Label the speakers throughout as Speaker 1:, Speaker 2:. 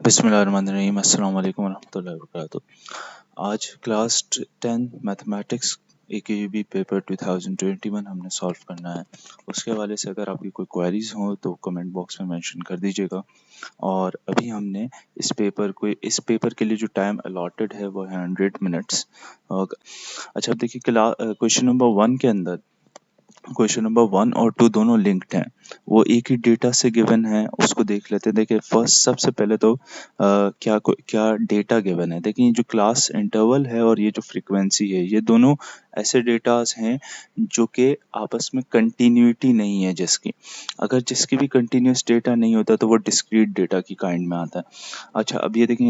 Speaker 1: बिस्मिल्लाहिर्रहमानिर्रहीम अस्सलाम वालेकुम रहमतुल्लाहि वबरकातुहू। आज क्लास 10 मैथमेटिक्स AKUB पेपर 2021 हमने सॉल्व करना है। उसके हवाले से अगर आपकी कोई क्वेरीज हो तो कमेंट बॉक्स में मेंशन कर दीजिएगा। और अभी हमने इस पेपर के लिए जो टाइम अलॉटेड है वो है 100 मिनट्स। अच्छा, अब देखिए क्वेश्चन नंबर 1 के अंदर क्वेश्चन नंबर 1 और 2 दोनों लिंक्ड हैं, वो एक ही डेटा से गिवन है। उसको देख लेते हैं। देखिए फर्स्ट सबसे पहले तो क्या डेटा गिवन है। देखिए जो क्लास इंटरवल है और ये जो फ्रीक्वेंसी है, ये दोनों ऐसे डेटास हैं जो कि आपस में कंटिन्यूटी नहीं है। अगर जिसकी भी कंटिन्यूस डेटा नहीं होता तो वो डिस्क्रीट डेटा की काइंड में आता है। अच्छा, अब ये देखिए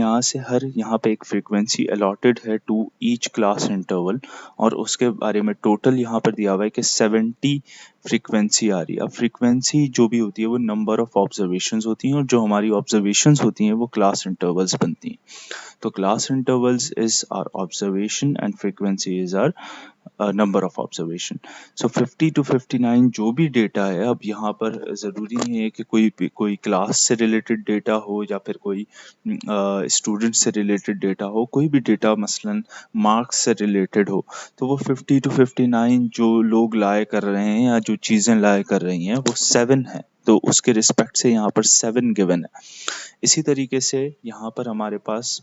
Speaker 1: यहाँ पे एक फ्रीक्वेंसी अलॉटेड है टू ईच क्लास इंटरवल, और उसके बारे में टोटल यहाँ पर दिया हुआ है कि 70 फ्रीक्वेंसी आ रही है। अब फ्रीक्वेंसी जो भी होती है वो नंबर ऑफ ऑब्जर्वेशंस होती हैं, और जो हमारी ऑब्जर्वेशंस होती हैं वो क्लास इंटरवल्स बनती हैं। तो class intervals is our observation and frequency is our number of observation. So 50 to 59 जो भी डेटा है, अब यहाँ पर ज़रूरी नहीं है कि कोई क्लास से रिलेटेड डेटा हो या फिर कोई स्टूडेंट से रिलेटेड डेटा हो। कोई भी डेटा मसलन मार्क्स से रिलेटेड हो, तो वो 50 to 59 जो लोग लाए कर रहे हैं या जो चीज़ें लाए कर रही हैं वो 7 है। तो उसके रिस्पेक्ट से यहाँ पर 7 गिवन है। इसी तरीके से यहाँ पर हमारे पास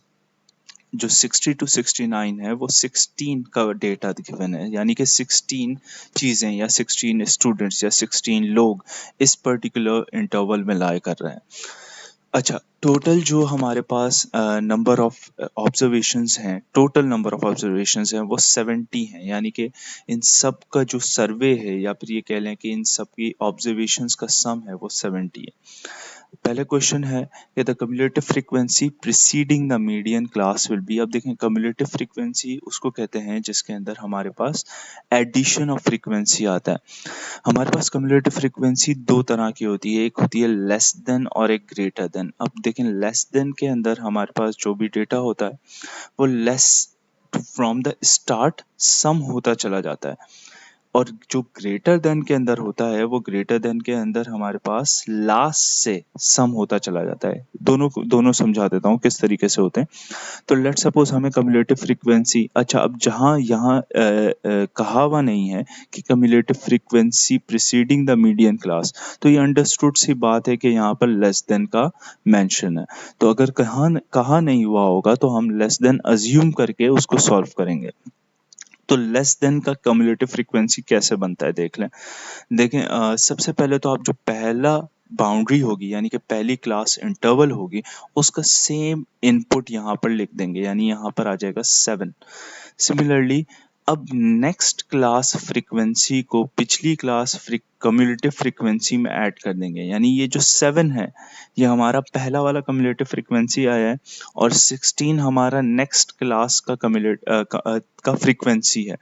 Speaker 1: जो 60 to 69 है वो 16 का डेटा गिवन है, यानी कि 16 चीज़ें या 16 स्टूडेंट्स या 16 लोग इस पर्टिकुलर इंटरवल में लाए कर रहे हैं। अच्छा, टोटल जो हमारे पास नंबर ऑफ ऑब्जर्वेशंस हैं, टोटल नंबर ऑफ ऑब्जर्वेशंस हैं वो 70 हैं, यानी कि इन सब का जो सर्वे है या फिर ये कह लें कि इन सब की ऑब्जर्वेशंस का सम है वो 70 है। पहले क्वेश्चन है कि the cumulative frequency preceding the median class will be. अब देखें, कम्युलेटिव फ्रीक्वेंसी उसको कहते हैं जिसके अंदर हमारे पास एडिशन ऑफ फ्रीक्वेंसी आता है। हमारे पास कम्युलेटिव फ्रीक्वेंसी दो तरह की होती है, एक होती है लेस देन और एक ग्रेटर देन। अब देखें, लेस देन के अंदर हमारे पास जो भी डेटा होता है वो less from the start sum होता चला जाता है, और जो ग्रेटर देन के अंदर होता है वो ग्रेटर देन के अंदर हमारे पास लास्ट से सम होता चला जाता है। दोनों समझा देता हूँ किस तरीके से होते हैं। तो लेट सपोज हमें कम्युलेटिव फ्रीक्वेंसी, अच्छा अब जहाँ यहाँ कहा हुआ नहीं है कि cumulative frequency preceding the median class, तो ये अंडरस्टूड सी बात है कि यहाँ पर लेस देन का मेंशन है। तो अगर कहा नहीं हुआ होगा तो हम लेस देन अज्यूम करके उसको सॉल्व करेंगे। तो लेस देन का कम्युलेटिव फ्रीक्वेंसी कैसे बनता है देख लें। देखें, सबसे पहले तो आप जो पहला बाउंड्री होगी यानी कि पहली क्लास इंटरवल होगी उसका सेम इनपुट यहाँ पर लिख देंगे, यानी यहाँ पर आ जाएगा 7। सिमिलरली अब नेक्स्ट क्लास फ्रीक्वेंसी को पिछली क्लास कम्युलेटिव फ्रीक्वेंसी में ऐड कर देंगे, यानी ये जो 7 है ये हमारा पहला वाला कम्युलेटिव फ्रीक्वेंसी आया है, और 16 हमारा नेक्स्ट क्लास का फ्रीक्वेंसी है।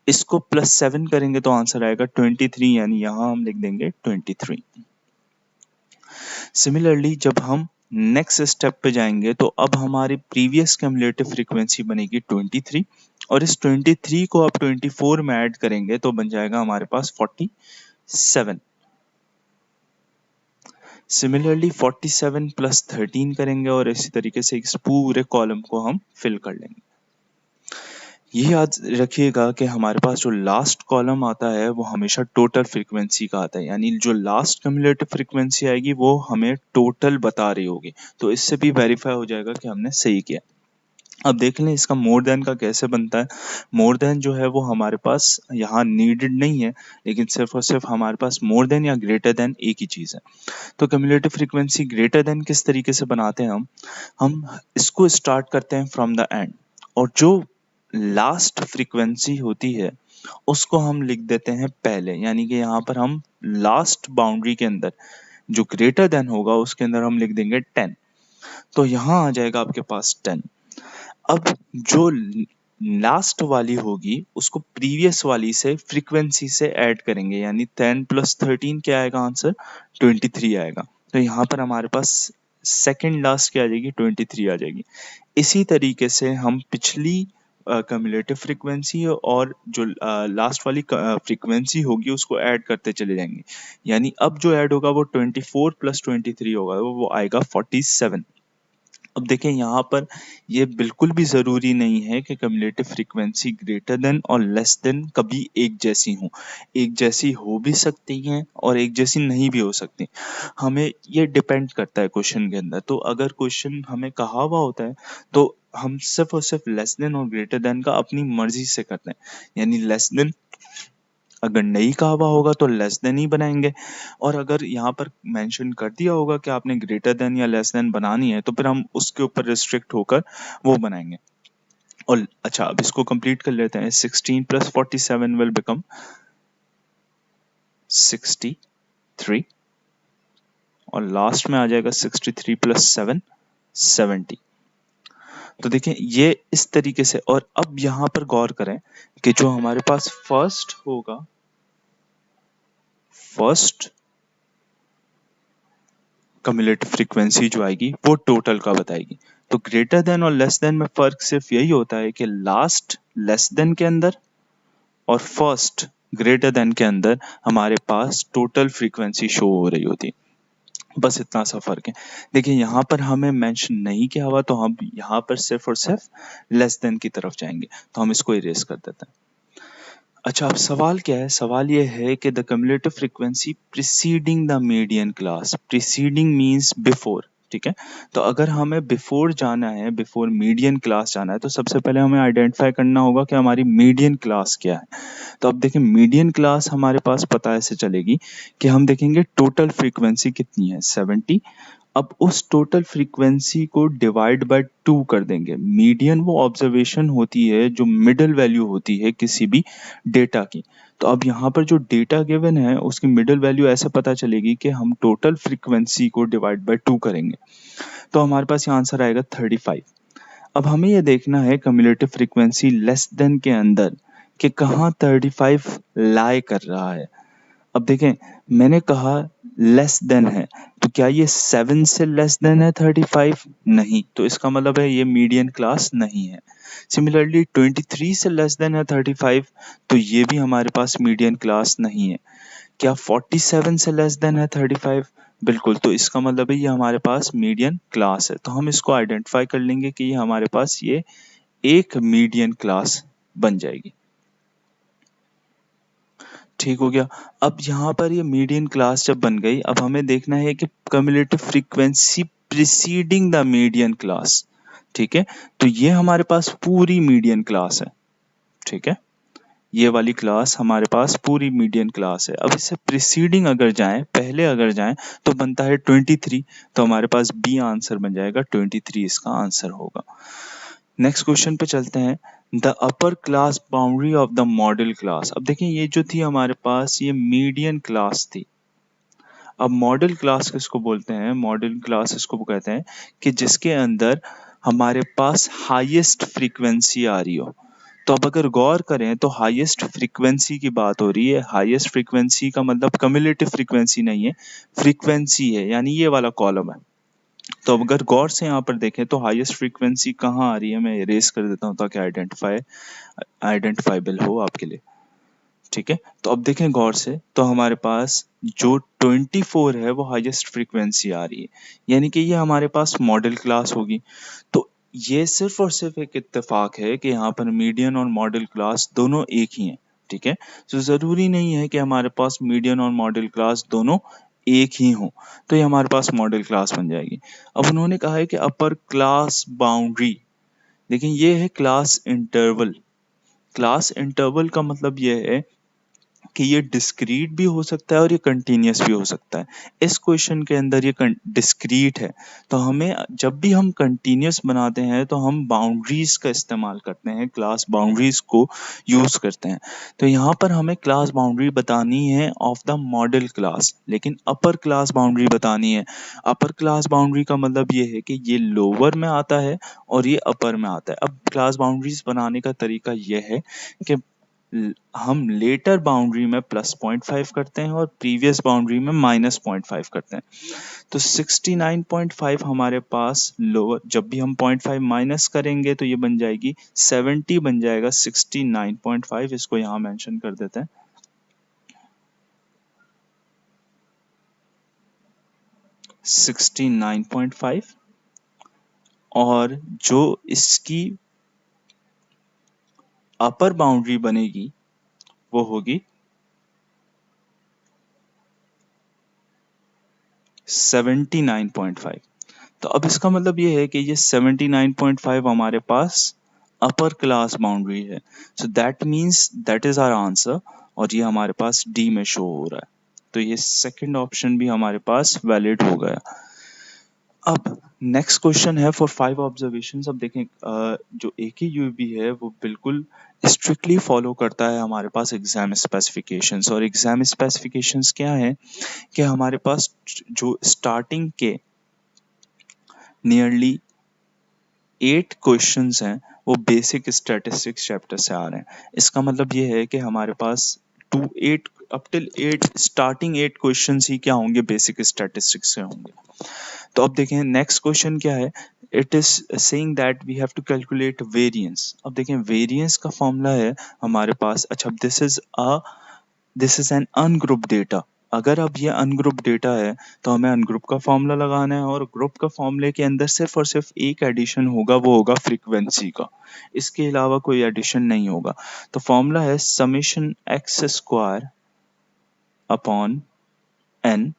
Speaker 1: इसको +7 करेंगे तो आंसर आएगा 23, यानी यहाँ हम लिख देंगे 23। सिमिलरली जब हम नेक्स्ट स्टेप पे जाएंगे तो अब हमारी प्रीवियस कम्युलेटिव फ्रीक्वेंसी बनेगी 23, और इस 23 को आप 24 में ऐड करेंगे तो बन जाएगा हमारे पास 47। सिमिलरली 47 + 13 करेंगे और इसी तरीके से इस पूरे कॉलम को हम फिल कर लेंगे। ये याद रखिएगा कि हमारे पास जो लास्ट कॉलम आता है वो हमेशा टोटल फ्रीक्वेंसी का आता है, यानी जो लास्ट कम्युलेटिव फ्रीक्वेंसी आएगी वो हमें टोटल बता रही होगी। तो इससे भी वेरीफाई हो जाएगा कि हमने सही किया। अब देख लें इसका मोर देन का कैसे बनता है। मोर देन जो है वो हमारे पास यहाँ नीडेड नहीं है, लेकिन सिर्फ और सिर्फ हमारे पास मोर देन या ग्रेटर देन एक ही चीज़ है। तो कम्युलेटिव फ्रीक्वेंसी ग्रेटर देन किस तरीके से बनाते हैं हम इसको स्टार्ट करते हैं फ्रॉम द एंड, और जो लास्ट फ्रीक्वेंसी होती है उसको हम लिख देते हैं पहले, यानी कि यहाँ पर हम लास्ट बाउंड्री के अंदर जो ग्रेटर देन होगा उसके अंदर हम लिख देंगे 10। तो यहाँ आ जाएगा आपके पास 10। अब जो लास्ट वाली होगी उसको प्रीवियस वाली से फ्रीक्वेंसी से ऐड करेंगे, यानी 10 + 13 क्या आएगा आंसर 23 आएगा। तो यहाँ पर हमारे पास सेकंड लास्ट क्या आ जाएगी 23 आ जाएगी। इसी तरीके से हम पिछली कम्युलेटिव फ्रीक्वेंसी और जो लास्ट वाली फ्रीक्वेंसी होगी उसको ऐड करते चले जाएंगे, यानी अब जो ऐड होगा वो 24 + 23 होगा, वो आएगा 47। अब देखें यहाँ पर ये बिल्कुल भी ज़रूरी नहीं है कि कम्युलेटिव फ्रीक्वेंसी ग्रेटर देन और लेस देन कभी एक जैसी हो। एक जैसी हो भी सकती हैं और एक जैसी नहीं भी हो सकती। हमें ये डिपेंड करता है क्वेश्चन के अंदर। तो अगर क्वेश्चन हमें कहा हुआ होता है तो हम सिर्फ और सिर्फ लेस देन और ग्रेटर देन का अपनी मर्जी से करते हैं। यानी लेस देन अगर नहीं कहा हुआ होगा तो लेस देन ही बनाएंगे, और अगर यहाँ पर मेंशन कर दिया होगा कि आपने ग्रेटर देन या लेस देन बनानी है तो फिर हम उसके ऊपर रिस्ट्रिक्ट होकर वो बनाएंगे। और अच्छा, अब इसको कंप्लीट कर लेते हैं। 16 प्लस 47 विल बिकम 63, और लास्ट में आ जाएगा 63 प्लस 7 70। तो देखें ये इस तरीके से। और अब यहाँ पर गौर करें कि जो हमारे पास फर्स्ट होगा, फर्स्ट कम्युलेटिव फ्रीक्वेंसी जो आएगी वो टोटल का बताएगी। तो ग्रेटर देन और लेस देन में फर्क सिर्फ यही होता है कि लास्ट लेस देन के अंदर और फर्स्ट ग्रेटर देन के अंदर हमारे पास टोटल फ्रीक्वेंसी शो हो रही होती है। बस इतना सा फर्क है। देखिए यहाँ पर हमें मेंशन नहीं किया हुआ तो हम यहाँ पर सिर्फ और सिर्फ लेस देन की तरफ जाएंगे, तो हम इसको इरेज कर देते हैं। अच्छा, अब सवाल क्या है? सवाल ये है कि the cumulative frequency preceding the median class. Preceding means before, ठीक है। तो अगर हमें बिफोर जाना है, बिफोर मीडियन क्लास जाना है, तो सबसे पहले हमें आइडेंटिफाई करना होगा कि हमारी मीडियन क्लास क्या है। तो अब देखें मीडियन क्लास हमारे पास पता ऐसे चलेगी कि हम देखेंगे टोटल फ्रीक्वेंसी कितनी है, 70। अब उस टोटल फ्रीक्वेंसी को डिवाइड बाय 2 कर देंगे। मीडियन वो ऑब्जर्वेशन होती है जो मिडल वैल्यू होती है किसी भी डेटा की। तो अब यहाँ पर जो डेटा गिवन है उसकी मिडल वैल्यू ऐसे पता चलेगी कि हम टोटल फ्रीक्वेंसी को डिवाइड बाय 2 करेंगे, तो हमारे पास यहाँ आंसर आएगा 35। अब हमें ये देखना है कम्युलेटिव फ्रीक्वेंसी लेस देन के अंदर कि कहाँ 35 लाई कर रहा है। अब देखें, मैंने कहा लेस देन है, तो क्या ये 7 से लेस देन है 35? नहीं, तो इसका मतलब है ये मीडियन क्लास नहीं है। सिमिलरली 23 से लेस देन है 35, तो ये भी हमारे पास मीडियन क्लास नहीं है। क्या 47 से लेस देन है 35? बिल्कुल, तो इसका मतलब है ये हमारे पास मीडियन क्लास है। तो हम इसको आइडेंटिफाई कर लेंगे कि ये हमारे पास ये एक मीडियन क्लास बन जाएगी। ठीक हो गया। अब यहाँ पर ये मीडियन क्लास जब बन गई, अब हमें देखना है कि cumulative frequency preceding the median class, ठीक है। तो ये हमारे पास पूरी मीडियन क्लास है, ठीक है। ये वाली क्लास हमारे पास पूरी मीडियन क्लास है। अब इससे प्रीसीडिंग अगर जाएं, पहले अगर जाएं, तो बनता है 23। तो हमारे पास बी आंसर बन जाएगा, 23 इसका आंसर होगा। नेक्स्ट क्वेश्चन पे चलते हैं। The upper class boundary of the model class. अब देखिए ये जो थी हमारे पास ये मीडियन क्लास थी। अब मॉडल क्लास किसको बोलते हैं? मॉडल क्लास इसको कहते हैं कि जिसके अंदर हमारे पास हाईएस्ट फ्रीक्वेंसी आ रही हो। तो अब अगर गौर करें तो हाईएस्ट फ्रीक्वेंसी की बात हो रही है। हाईएस्ट फ्रीक्वेंसी का मतलब कम्युलेटिव फ्रीक्वेंसी नहीं है, फ्रीक्वेंसी है, यानी ये वाला कॉलम है। तो अब अगर गौर से यहाँ पर देखें तो हाईएस्ट फ्रीक्वेंसी कहाँ आ रही है, मैं इरेज कर देता हूँ ताकि आइडेंटिफाइबल हो आपके लिए, ठीक है। तो अब देखें गौर से, तो हमारे पास जो 24 है वो हाईएस्ट फ्रीक्वेंसी आ रही है, यानी कि ये हमारे पास मॉडल क्लास होगी। तो ये सिर्फ और सिर्फ एक इत्तेफाक है कि यहाँ पर मीडियन और मॉडल क्लास दोनों एक ही हैं, ठीक है। तो जरूरी नहीं है कि हमारे पास मीडियन और मॉडल क्लास दोनों एक ही हो, तो ये हमारे पास मॉडल क्लास बन जाएगी। अब उन्होंने कहा है कि अपर क्लास बाउंड्री, लेकिन ये है क्लास इंटरवल। क्लास इंटरवल का मतलब ये है कि ये डिस्क्रीट भी हो सकता है और ये कंटिन्यूस भी हो सकता है। इस क्वेश्चन के अंदर ये डिस्क्रीट है, तो हमें जब भी हम कंटिन्यूस बनाते हैं तो हम बाउंड्रीज का इस्तेमाल करते हैं, क्लास बाउंड्रीज को यूज करते हैं। तो यहाँ पर हमें क्लास बाउंड्री बतानी है ऑफ द मॉडल क्लास, लेकिन अपर क्लास बाउंड्री बतानी है। अपर क्लास बाउंड्री का मतलब ये है कि ये लोअर में आता है और ये अपर में आता है। अब क्लास बाउंड्रीज बनाने का तरीका यह है कि हम लेटर बाउंड्री में +0.5 करते हैं और प्रीवियस बाउंड्री में -0.5 करते हैं। तो 69.5 हमारे पास लोअर, जब भी हम 0.5 माइनस करेंगे तो ये बन जाएगी 70, बन जाएगा 69.5। इसको यहाँ मेंशन कर देते हैं, 69.5। और जो इसकी अपर बाउंड्री बनेगी वो होगी 79.5। तो अब इसका मतलब ये है कि ये 79.5 हमारे पास अपर क्लास बाउंड्री है। So that means that is our answer, और ये हमारे पास डी में शो हो रहा है। तो ये सेकंड ऑप्शन भी हमारे पास वैलिड हो गया। अब नेक्स्ट क्वेश्चन है फॉर 5 ऑब्जर्वेशंस। अब देखें जो AKUAB है वो बिल्कुल स्ट्रिक्टली फॉलो करता है हमारे पास एग्जाम स्पेसिफिकेशंस। और एग्जाम स्पेसिफिकेशंस क्या है कि हमारे पास जो स्टार्टिंग के नियरली 8 क्वेश्चंस हैं वो बेसिक स्टैटिस्टिक्स चैप्टर से आ रहे हैं। इसका मतलब ये है कि हमारे पास 8 अप टिल 8 स्टार्टिंग 8 क्वेश्चंस ही क्या होंगे, बेसिक स्टैटिस्टिक्स से होंगे। तो अब देखें नेक्स्ट क्वेश्चन क्या है। It is saying that we have to calculate variance. अब देखें वेरिएंस का फॉर्मूला है हमारे पास, अच्छा this is an ungroup data. अगर अब ये अनग्रुप डेटा है तो हमें अनग्रुप का फॉर्मूला लगाना है, और ग्रुप का फॉर्मूले के अंदर सिर्फ और सिर्फ एक एडिशन होगा, वो होगा फ्रीक्वेंसी का। इसके अलावा कोई एडिशन नहीं होगा। तो फॉर्मूला है summation x square upon n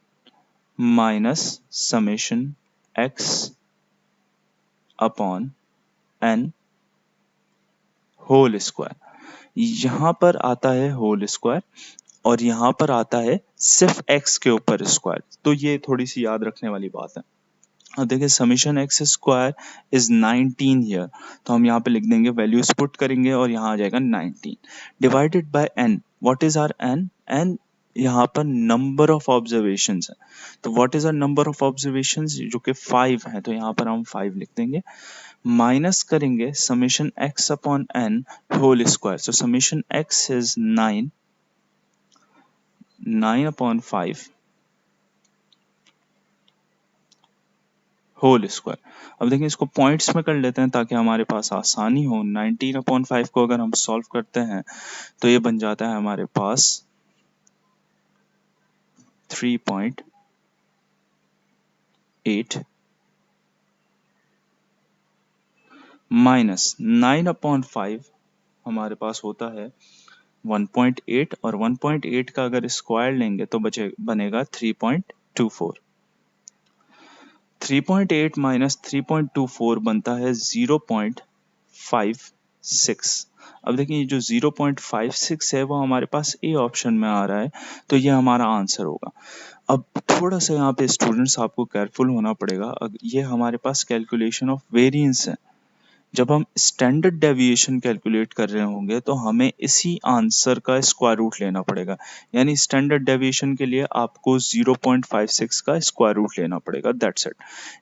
Speaker 1: minus summation x upon n whole square. यहाँ पर आता है होल स्क्वायर और यहाँ पर आता है सिर्फ x के ऊपर स्क्वायर। तो ये थोड़ी सी याद रखने वाली बात है। अब देखिए summation x square is 19 here, तो हम यहाँ पे लिख देंगे, वैल्यूज पुट करेंगे और यहाँ आ जाएगा 19 divided by n। What is our n? n यहाँ पर नंबर ऑफ ऑब्जर्वेशंस है। तो what is our number of observations, जो कि 5 है, तो यहाँ पर हम 5 लिख देंगे। माइनस करेंगे summation x upon n whole square. So summation x is 9 upon 5 whole square. अब देखिए इसको पॉइंट्स में कर लेते हैं ताकि हमारे पास आसानी हो। 19/5 को अगर हम सॉल्व करते हैं तो ये बन जाता है हमारे पास 3.8 माइनस 9/5 हमारे पास होता है 1.8, और 1.8 का अगर स्क्वायर लेंगे तो बनेगा 3.24। 3.8 माइनस 3.24 बनता है 0.56। अब देखिए ये जो 0.56 है वो हमारे पास ए ऑप्शन में आ रहा है, तो ये हमारा आंसर होगा। अब थोड़ा सा यहाँ पे स्टूडेंट्स आपको केयरफुल होना पड़ेगा। ये हमारे पास कैलकुलेशन ऑफ वेरिएंस है। जब हम स्टैंडर्ड डेविएशन कैलकुलेट कर रहे होंगे तो हमें इसी आंसर का स्क्वायर रूट लेना पड़ेगा। यानी स्टैंडर्ड डेविएशन के लिए आपको 0.56 का स्क्वायर रूट लेना पड़ेगा, दैट्स इट।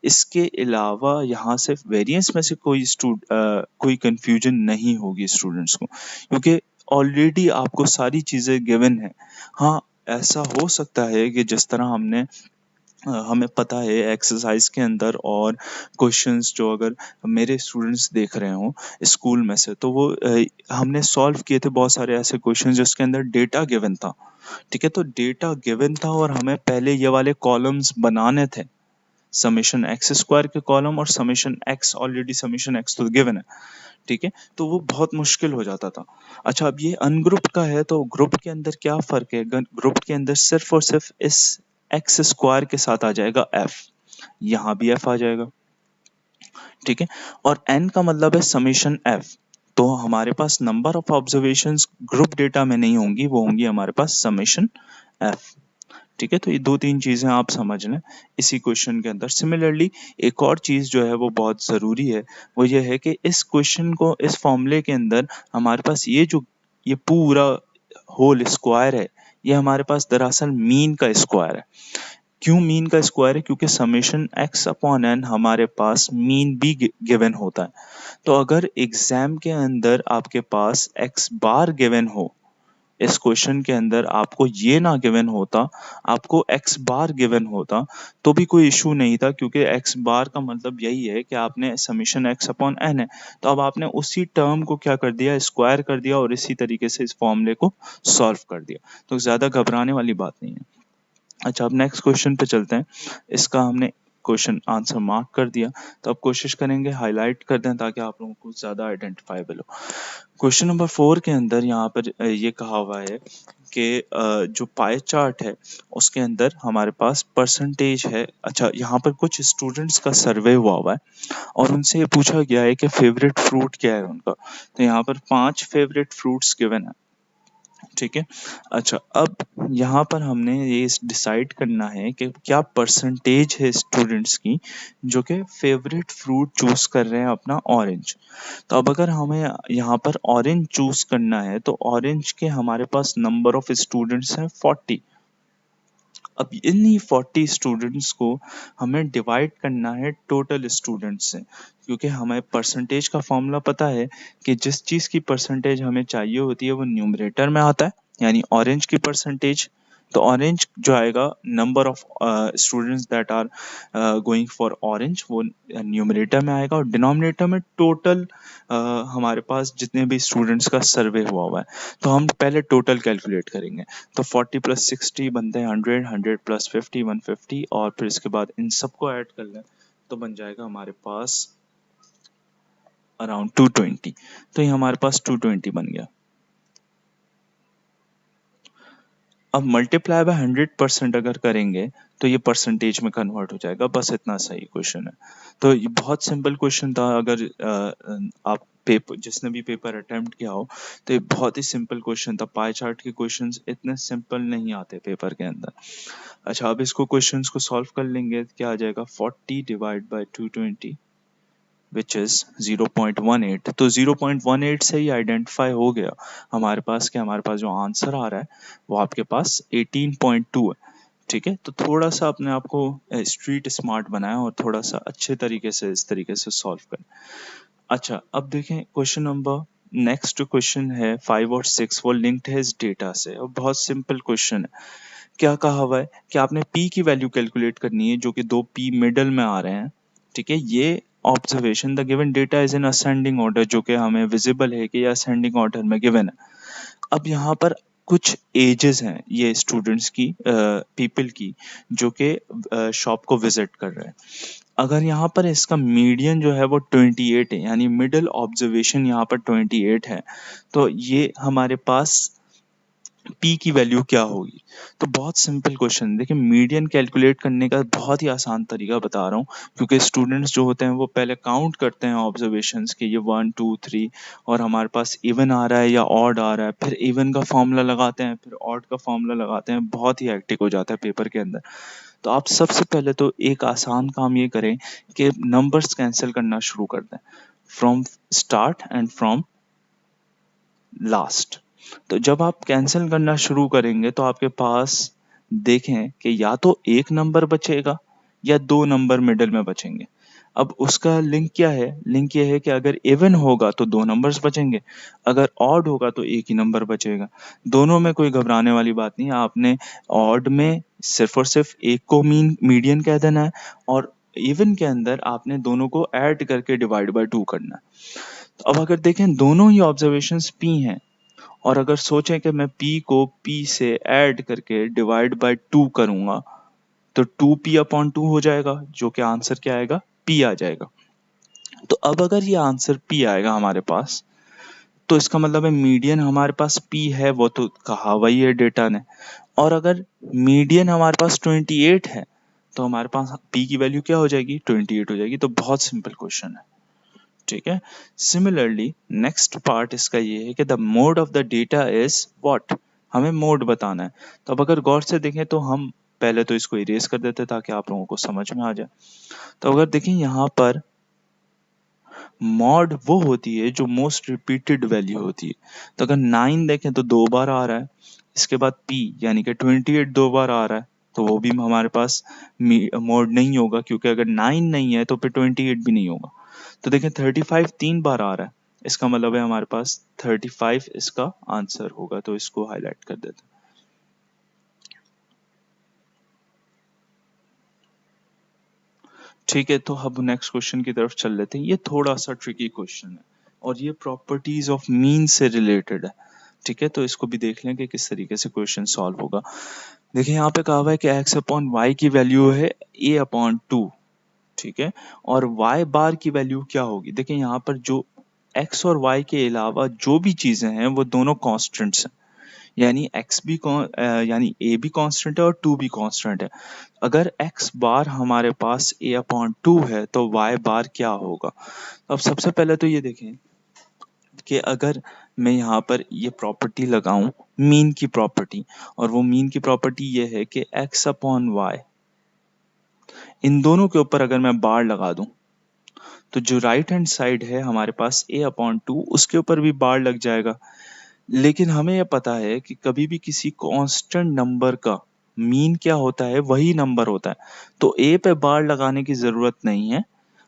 Speaker 1: इसके अलावा यहाँ से वेरिएंस में से कोई कंफ्यूजन नहीं होगी स्टूडेंट्स को, क्योंकि ऑलरेडी आपको सारी चीज़ें गिवन है। हाँ, ऐसा हो सकता है कि जिस तरह हमें पता है एक्सरसाइज के अंदर और क्वेश्चंस जो अगर मेरे स्टूडेंट्स देख रहे हो स्कूल में से, तो वो हमने सॉल्व किए थे बहुत सारे ऐसे क्वेश्चंस जिसके अंदर डेटा गिवन था। ठीक है, तो डेटा गिवन था और हमें पहले ये वाले कॉलम्स बनाने थे, समेशन एक्स स्क्वायर के कॉलम और summation x, already summation x तो गिवन है। ठीक है, तो वो बहुत मुश्किल हो जाता था। अच्छा, अब ये अनग्रुप का है तो ग्रुप के अंदर क्या फर्क है, ग्रुप के अंदर सिर्फ और सिर्फ इस एक्स स्क्वायर के साथ आ जाएगा एफ, यहाँ भी एफ आ जाएगा। ठीक है, और एन का मतलब है समेशन एफ, तो हमारे पास number of observations group data में नहीं होंगी, वो होंगी हमारे पास समेशन एफ। ठीक है, तो ये 2-3 चीजें आप समझ लें इसी क्वेश्चन के अंदर। सिमिलरली एक और चीज जो है वो बहुत जरूरी है, वो ये है कि इस क्वेश्चन को, इस फॉर्मूले के अंदर हमारे पास ये पूरा होल स्क्वायर है, ये हमारे पास दरअसल मीन का स्क्वायर है। क्यों मीन का स्क्वायर है? क्योंकि समेशन एक्स अपॉन एन हमारे पास मीन भी गिवन होता है। तो अगर एग्जाम के अंदर आपके पास एक्स बार गिवन हो, इस क्वेश्चन के अंदर आपको ये ना गिवन होता, आपको एक्स बार गिवन होता, तो भी कोई इशू नहीं था, क्योंकि एक्स बार का मतलब यही है कि आपने समेशन एक्स अपॉन एन है, तो अब आपने उसी टर्म को क्या कर दिया, स्क्वायर कर दिया, और इसी तरीके से इस फॉर्मूले को सॉल्व कर दिया। तो ज्यादा घबराने वाली बात नहीं है। अच्छा, अब नेक्स्ट क्वेश्चन पे चलते हैं। इसका हमने क्वेश्चन आंसर मार्क कर दिया, तो अब कोशिश करेंगे हाईलाइट कर दें ताकि आप लोगों को ज़्यादा आइडेंटिफाइबल हो। क्वेश्चन नंबर 4 के अंदर यहाँ पर ये कहा हुआ है कि जो पाई चार्ट है उसके अंदर हमारे पास परसेंटेज है। अच्छा, यहाँ पर कुछ स्टूडेंट्स का सर्वे हुआ है और उनसे ये पूछा गया है कि फेवरेट फ्रूट क्या है उनका। तो यहाँ पर 5 फेवरेट फ्रूट्स गिवन है, ठीक है। अच्छा, अब यहाँ पर हमने ये डिसाइड करना है कि क्या परसेंटेज है स्टूडेंट्स की जो कि फेवरेट फ्रूट चूज कर रहे हैं अपना ऑरेंज। तो अब अगर हमें यहाँ पर ऑरेंज चूज करना है तो ऑरेंज के हमारे पास नंबर ऑफ स्टूडेंट्स हैं 40। अब इन्हीं 40 स्टूडेंट्स को हमें डिवाइड करना है टोटल स्टूडेंट्स से, क्योंकि हमें परसेंटेज का फॉर्मूला पता है कि जिस चीज़ की परसेंटेज हमें चाहिए होती है वो न्यूमरेटर में आता है, यानी ऑरेंज की परसेंटेज। तो ऑरेंज जो आएगा, number of students that are going for orange, वो न्यूमरेटर में आएगा, और डिनोमिनेटर में टोटल हमारे पास जितने भी स्टूडेंट्स का सर्वे हुआ है। तो हम पहले टोटल कैलकुलेट करेंगे। तो 40 प्लस 60 बनते हैं 100, 100 प्लस 50 150, और फिर इसके बाद इन सबको ऐड कर लें तो बन जाएगा हमारे पास अराउंड 220। तो ये हमारे पास 220 बन गया। अब मल्टीप्लाई बाय 100% अगर करेंगे तो ये परसेंटेज में कन्वर्ट हो जाएगा। बस इतना सही क्वेश्चन है। तो ये बहुत सिंपल क्वेश्चन था। अगर आप पेपर, जिसने भी पेपर अटेम्प्ट किया हो, तो ये बहुत ही सिंपल क्वेश्चन था। पाई चार्ट के क्वेश्चंस इतने सिंपल नहीं आते पेपर के अंदर। अच्छा, अब इसको क्वेश्चंस को सॉल्व कर लेंगे। क्या आ जाएगा, 40 डिवाइड बाय 220 विच इज 0.18। तो 0.18 से ही आइडेंटिफाई हो गया हमारे पास कि हमारे पास जो आंसर आ रहा है वो आपके पास 18.2 है, ठीक है। तो थोड़ा सा अपने आप को स्ट्रीट स्मार्ट बनाएं और थोड़ा सा अच्छे तरीके से इस तरीके से सॉल्व करें। अच्छा, अब देखें क्वेश्चन नंबर, नेक्स्ट क्वेश्चन है 5 और 6, वो लिंक्ड है इस डेटा से और बहुत सिंपल क्वेश्चन है। क्या कहा हुआ है कि आपने p की वैल्यू कैलकुलेट करनी है, जो कि 2p मिडल में आ रहे हैं, ठीक है। ये observation, the given data is in ascending order, जो कि हमें विजिबल है कि ये असेंडिंग ऑर्डर में गिवन है। अब यहाँ पर कुछ एजेस हैं ये स्टूडेंट्स की, पीपल की, जो कि शॉप को विजिट कर रहे हैं। अगर यहाँ पर इसका मीडियन जो है वो 28 है, यानी मिडल ऑब्जर्वेशन यहाँ पर 28 है, तो ये हमारे पास p की वैल्यू क्या होगी। तो बहुत सिंपल क्वेश्चन, देखिए मीडियन कैलकुलेट करने का बहुत ही आसान तरीका बता रहा हूँ, क्योंकि स्टूडेंट्स जो होते हैं वो पहले काउंट करते हैं ऑब्जर्वेशंस के, ये 1 2 3, और हमारे पास इवन आ रहा है या ऑड आ रहा है, फिर इवन का फॉर्मूला लगाते हैं, फिर ऑड का फॉर्मूला लगाते हैं, बहुत ही हेक्टिक हो जाता है पेपर के अंदर। तो आप सबसे पहले तो एक आसान काम ये करें कि नंबर्स कैंसिल करना शुरू कर दें, from start and from last. तो जब आप कैंसिल करना शुरू करेंगे तो आपके पास देखें कि या तो एक नंबर बचेगा या दो नंबर मिडिल में बचेंगे। अब उसका लिंक क्या है, लिंक ये है कि अगर इवन होगा तो दो नंबर्स बचेंगे, अगर ऑड होगा तो एक ही नंबर बचेगा। दोनों में कोई घबराने वाली बात नहीं है। आपने ऑड में सिर्फ और सिर्फ एक को मीडियन कह देना है, और इवन के अंदर आपने दोनों को ऐड करके डिवाइड बाय 2 करना है। तो अब अगर देखें दोनों ही ऑब्जर्वेशंस p हैं, और अगर सोचें कि मैं p को p से ऐड करके डिवाइड बाय 2 करूंगा तो 2p अपॉन 2 हो जाएगा, जो कि आंसर क्या आएगा, p आ जाएगा। तो अब अगर ये आंसर p आएगा हमारे पास, तो इसका मतलब है मीडियन हमारे पास p है, वो तो कहा हुआ ही है डेटा ने। और अगर मीडियन हमारे पास 28 है तो हमारे पास p की वैल्यू क्या हो जाएगी, 28 हो जाएगी। तो बहुत सिंपल क्वेश्चन है, ठीक है। सिमिलरली नेक्स्ट पार्ट इसका ये है कि the mode of the data is what, हमें मोड बताना है। तो अब अगर गौर से देखें तो हम पहले तो इसको इरेज कर देते ताकि आप लोगों को समझ में आ जाए। तो अगर देखें यहाँ पर मॉड वो होती है जो मोस्ट रिपीटेड वैल्यू होती है। तो अगर 9 देखें तो 2 बार आ रहा है, इसके बाद p यानी कि 28 2 बार आ रहा है, तो वो भी हमारे पास मोड नहीं होगा, क्योंकि अगर 9 नहीं है तो फिर 28 भी नहीं होगा। तो देखें 35 3 बार आ रहा है, इसका मतलब है हमारे पास 35 इसका आंसर होगा। तो इसको हाईलाइट कर देते हैं, ठीक है। तो अब नेक्स्ट क्वेश्चन की तरफ चल लेते हैं। ये थोड़ा सा ट्रिकी क्वेश्चन है और ये प्रॉपर्टीज ऑफ मीन से रिलेटेड है, ठीक है। तो इसको भी देख लें कि किस तरीके से क्वेश्चन सॉल्व होगा। देखिए यहाँ पे कहा हुआ है कि x अपॉन वाई की वैल्यू है a अपॉन 2, ठीक है। और y बार की वैल्यू क्या होगी, देखिए यहाँ पर जो x और y के अलावा जो भी चीजें हैं वो दोनों कॉन्स्टेंट्स हैं, यानी यानी a भी कांस्टेंट है और 2 भी कांस्टेंट है। अगर x बार हमारे पास a अपॉन 2 है तो y बार क्या होगा। अब सबसे पहले तो ये देखें कि अगर मैं यहाँ पर ये प्रॉपर्टी लगाऊं मीन की प्रॉपर्टी, और वो मीन की प्रॉपर्टी ये है कि x अपॉन y, इन दोनों के ऊपर अगर मैं बार लगा दूं तो जो राइट हैंड साइड है हमारे पास a अपॉन 2 उसके ऊपर भी बार लग जाएगा। लेकिन हमें यह पता है कि कभी भी किसी कांस्टेंट नंबर का मीन क्या होता है, वही नंबर होता है। तो a पे बार लगाने की जरूरत नहीं है,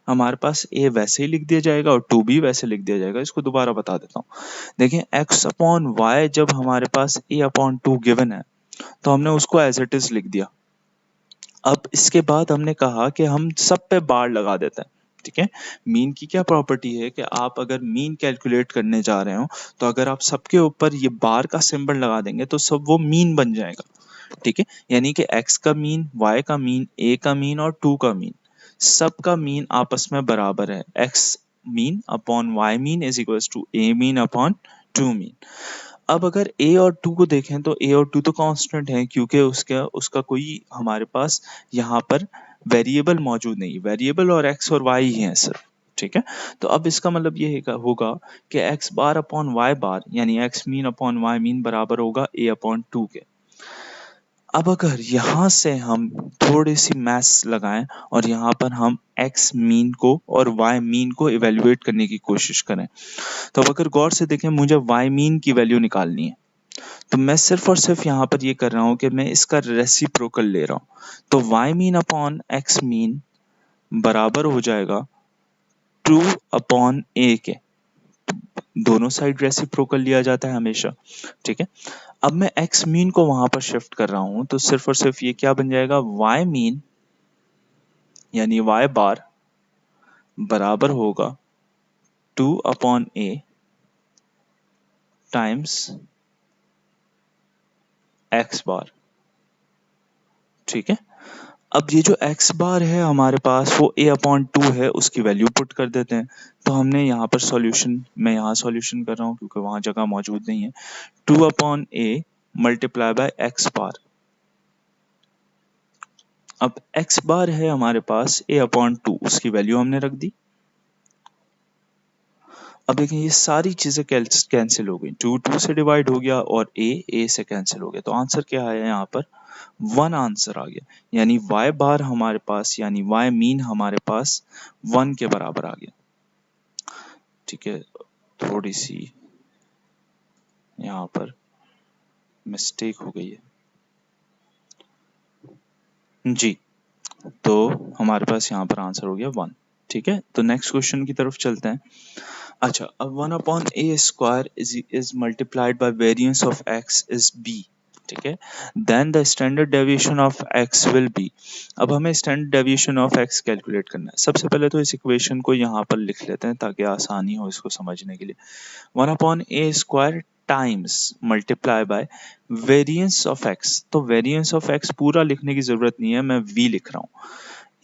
Speaker 1: हमारे पास a वैसे ही लिख दिया जाएगा और 2 भी वैसे लिख दिया जाएगा। इसको दोबारा बता देता हूँ। देखिए x अपॉन वाई जब हमारे पास a अपॉन 2 गिवन है तो हमने उसको एज इट इज लिख दिया। अब इसके बाद हमने कहा कि हम सब पे बार लगा देते हैं। ठीक है, मीन की क्या प्रॉपर्टी है कि आप अगर मीन कैलकुलेट करने जा रहे हो तो अगर आप सबके ऊपर ये बार का सिंबल लगा देंगे तो सब वो मीन बन जाएगा। ठीक है, यानी कि x का मीन, y का मीन, a का मीन और 2 का मीन, सबका मीन आपस में बराबर है। x mean upon y mean is equals to a mean upon 2 mean. अब अगर a और 2 को देखें तो a और 2 तो कांस्टेंट हैं क्योंकि उसका उसका कोई हमारे पास यहाँ पर वेरिएबल मौजूद नहीं, वेरिएबल और x और y ही हैं सिर्फ। ठीक है, तो अब इसका मतलब ये होगा कि x बार अपॉन y बार यानी x mean upon y mean बराबर होगा a अपॉन 2 के। अब अगर यहाँ से हम थोड़ी सी मैथ्स लगाएं और यहाँ पर हम x मीन को और y मीन को इवेल्युएट करने की कोशिश करें, तो अब अगर गौर से देखें मुझे y मीन की वैल्यू निकालनी है, तो मैं सिर्फ और सिर्फ यहाँ पर ये कर रहा हूँ कि मैं इसका रेसिप्रोकल ले रहा हूँ। तो y mean upon x mean बराबर हो जाएगा 2 अपॉन a के, दोनों साइड रेसिप्रोकल लिया जाता है हमेशा। ठीक है, अब मैं x मीन को वहां पर शिफ्ट कर रहा हूं तो सिर्फ और सिर्फ ये क्या बन जाएगा, y मीन यानी y बार बराबर होगा 2 अपॉन a टाइम्स x बार। ठीक है, अब ये जो x बार है हमारे पास वो a अपॉन 2 है, उसकी वैल्यू पुट कर देते हैं। तो हमने यहाँ पर सॉल्यूशन, मैं यहाँ सॉल्यूशन कर रहा हूँ क्योंकि वहां जगह मौजूद नहीं है। 2 upon a multiply by x बार। अब x बार है हमारे पास a अपॉन 2, उसकी वैल्यू हमने रख दी। अब देखें ये सारी चीजें कैंसिल हो गई, 2 से डिवाइड हो गया और a से कैंसिल हो गया। तो आंसर क्या आया यहाँ पर, 1 आंसर आ गया। यानी y बार हमारे पास यानी y मीन हमारे पास 1 के बराबर आ गया। ठीक है, थोड़ी सी यहाँ पर मिस्टेक हो गई है जी। तो हमारे पास यहाँ पर आंसर हो गया 1। ठीक है, तो नेक्स्ट क्वेश्चन की तरफ चलते हैं। अच्छा, अब 1 upon a square is multiplied by variance of x is b। ठीक है, then the standard deviation of x will be. अब हमें standard deviation of x calculate करना है। सबसे पहले तो इस इक्वेशन को यहाँ पर लिख लेते हैं ताकि आसानी हो इसको समझने के लिए। 1 upon a square times multiply by variance of x। तो वेरिएंस ऑफ x पूरा लिखने की जरूरत नहीं है, मैं v लिख रहा हूँ,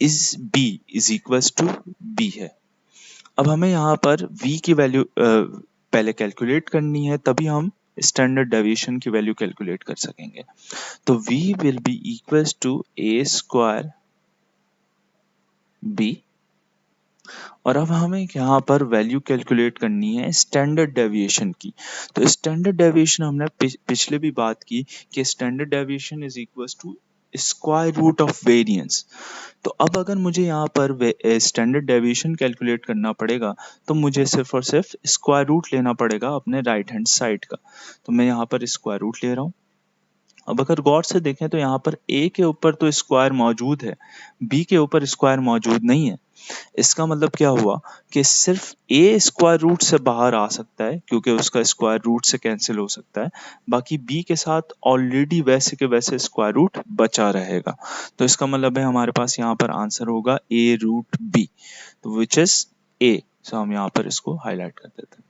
Speaker 1: is b is equals to b है। अब हमें यहाँ पर v की वैल्यू पहले कैलकुलेट करनी है, तभी हम स्टैंडर्ड डेविएशन की वैल्यू कैलकुलेट कर सकेंगे। तो v will be equals to a square b, और अब हमें यहाँ पर वैल्यू कैलकुलेट करनी है स्टैंडर्ड डेविएशन की। तो स्टैंडर्ड डेविएशन हमने पिछले भी बात की कि standard deviation is equals to square root of variance. तो अब अगर मुझे यहाँ पर स्टैंडर्ड डेविएशन कैलकुलेट करना पड़ेगा तो मुझे सिर्फ और सिर्फ स्क्वायर रूट लेना पड़ेगा अपने राइट हैंड साइड का। तो मैं यहाँ पर स्क्वायर रूट ले रहा हूँ। अब अगर गौर से देखें तो यहाँ पर a के ऊपर तो स्क्वायर मौजूद है, b के ऊपर स्क्वायर मौजूद नहीं है। इसका मतलब क्या हुआ कि सिर्फ a स्क्वायर रूट से बाहर आ सकता है क्योंकि उसका स्क्वायर रूट से कैंसिल हो सकता है, बाकी b के साथ ऑलरेडी वैसे के वैसे स्क्वायर रूट बचा रहेगा। तो इसका मतलब है हमारे पास यहाँ पर आंसर होगा a रूट b, तो विच इज a। सो हम यहाँ पर इसको हाईलाइट कर देते हैं।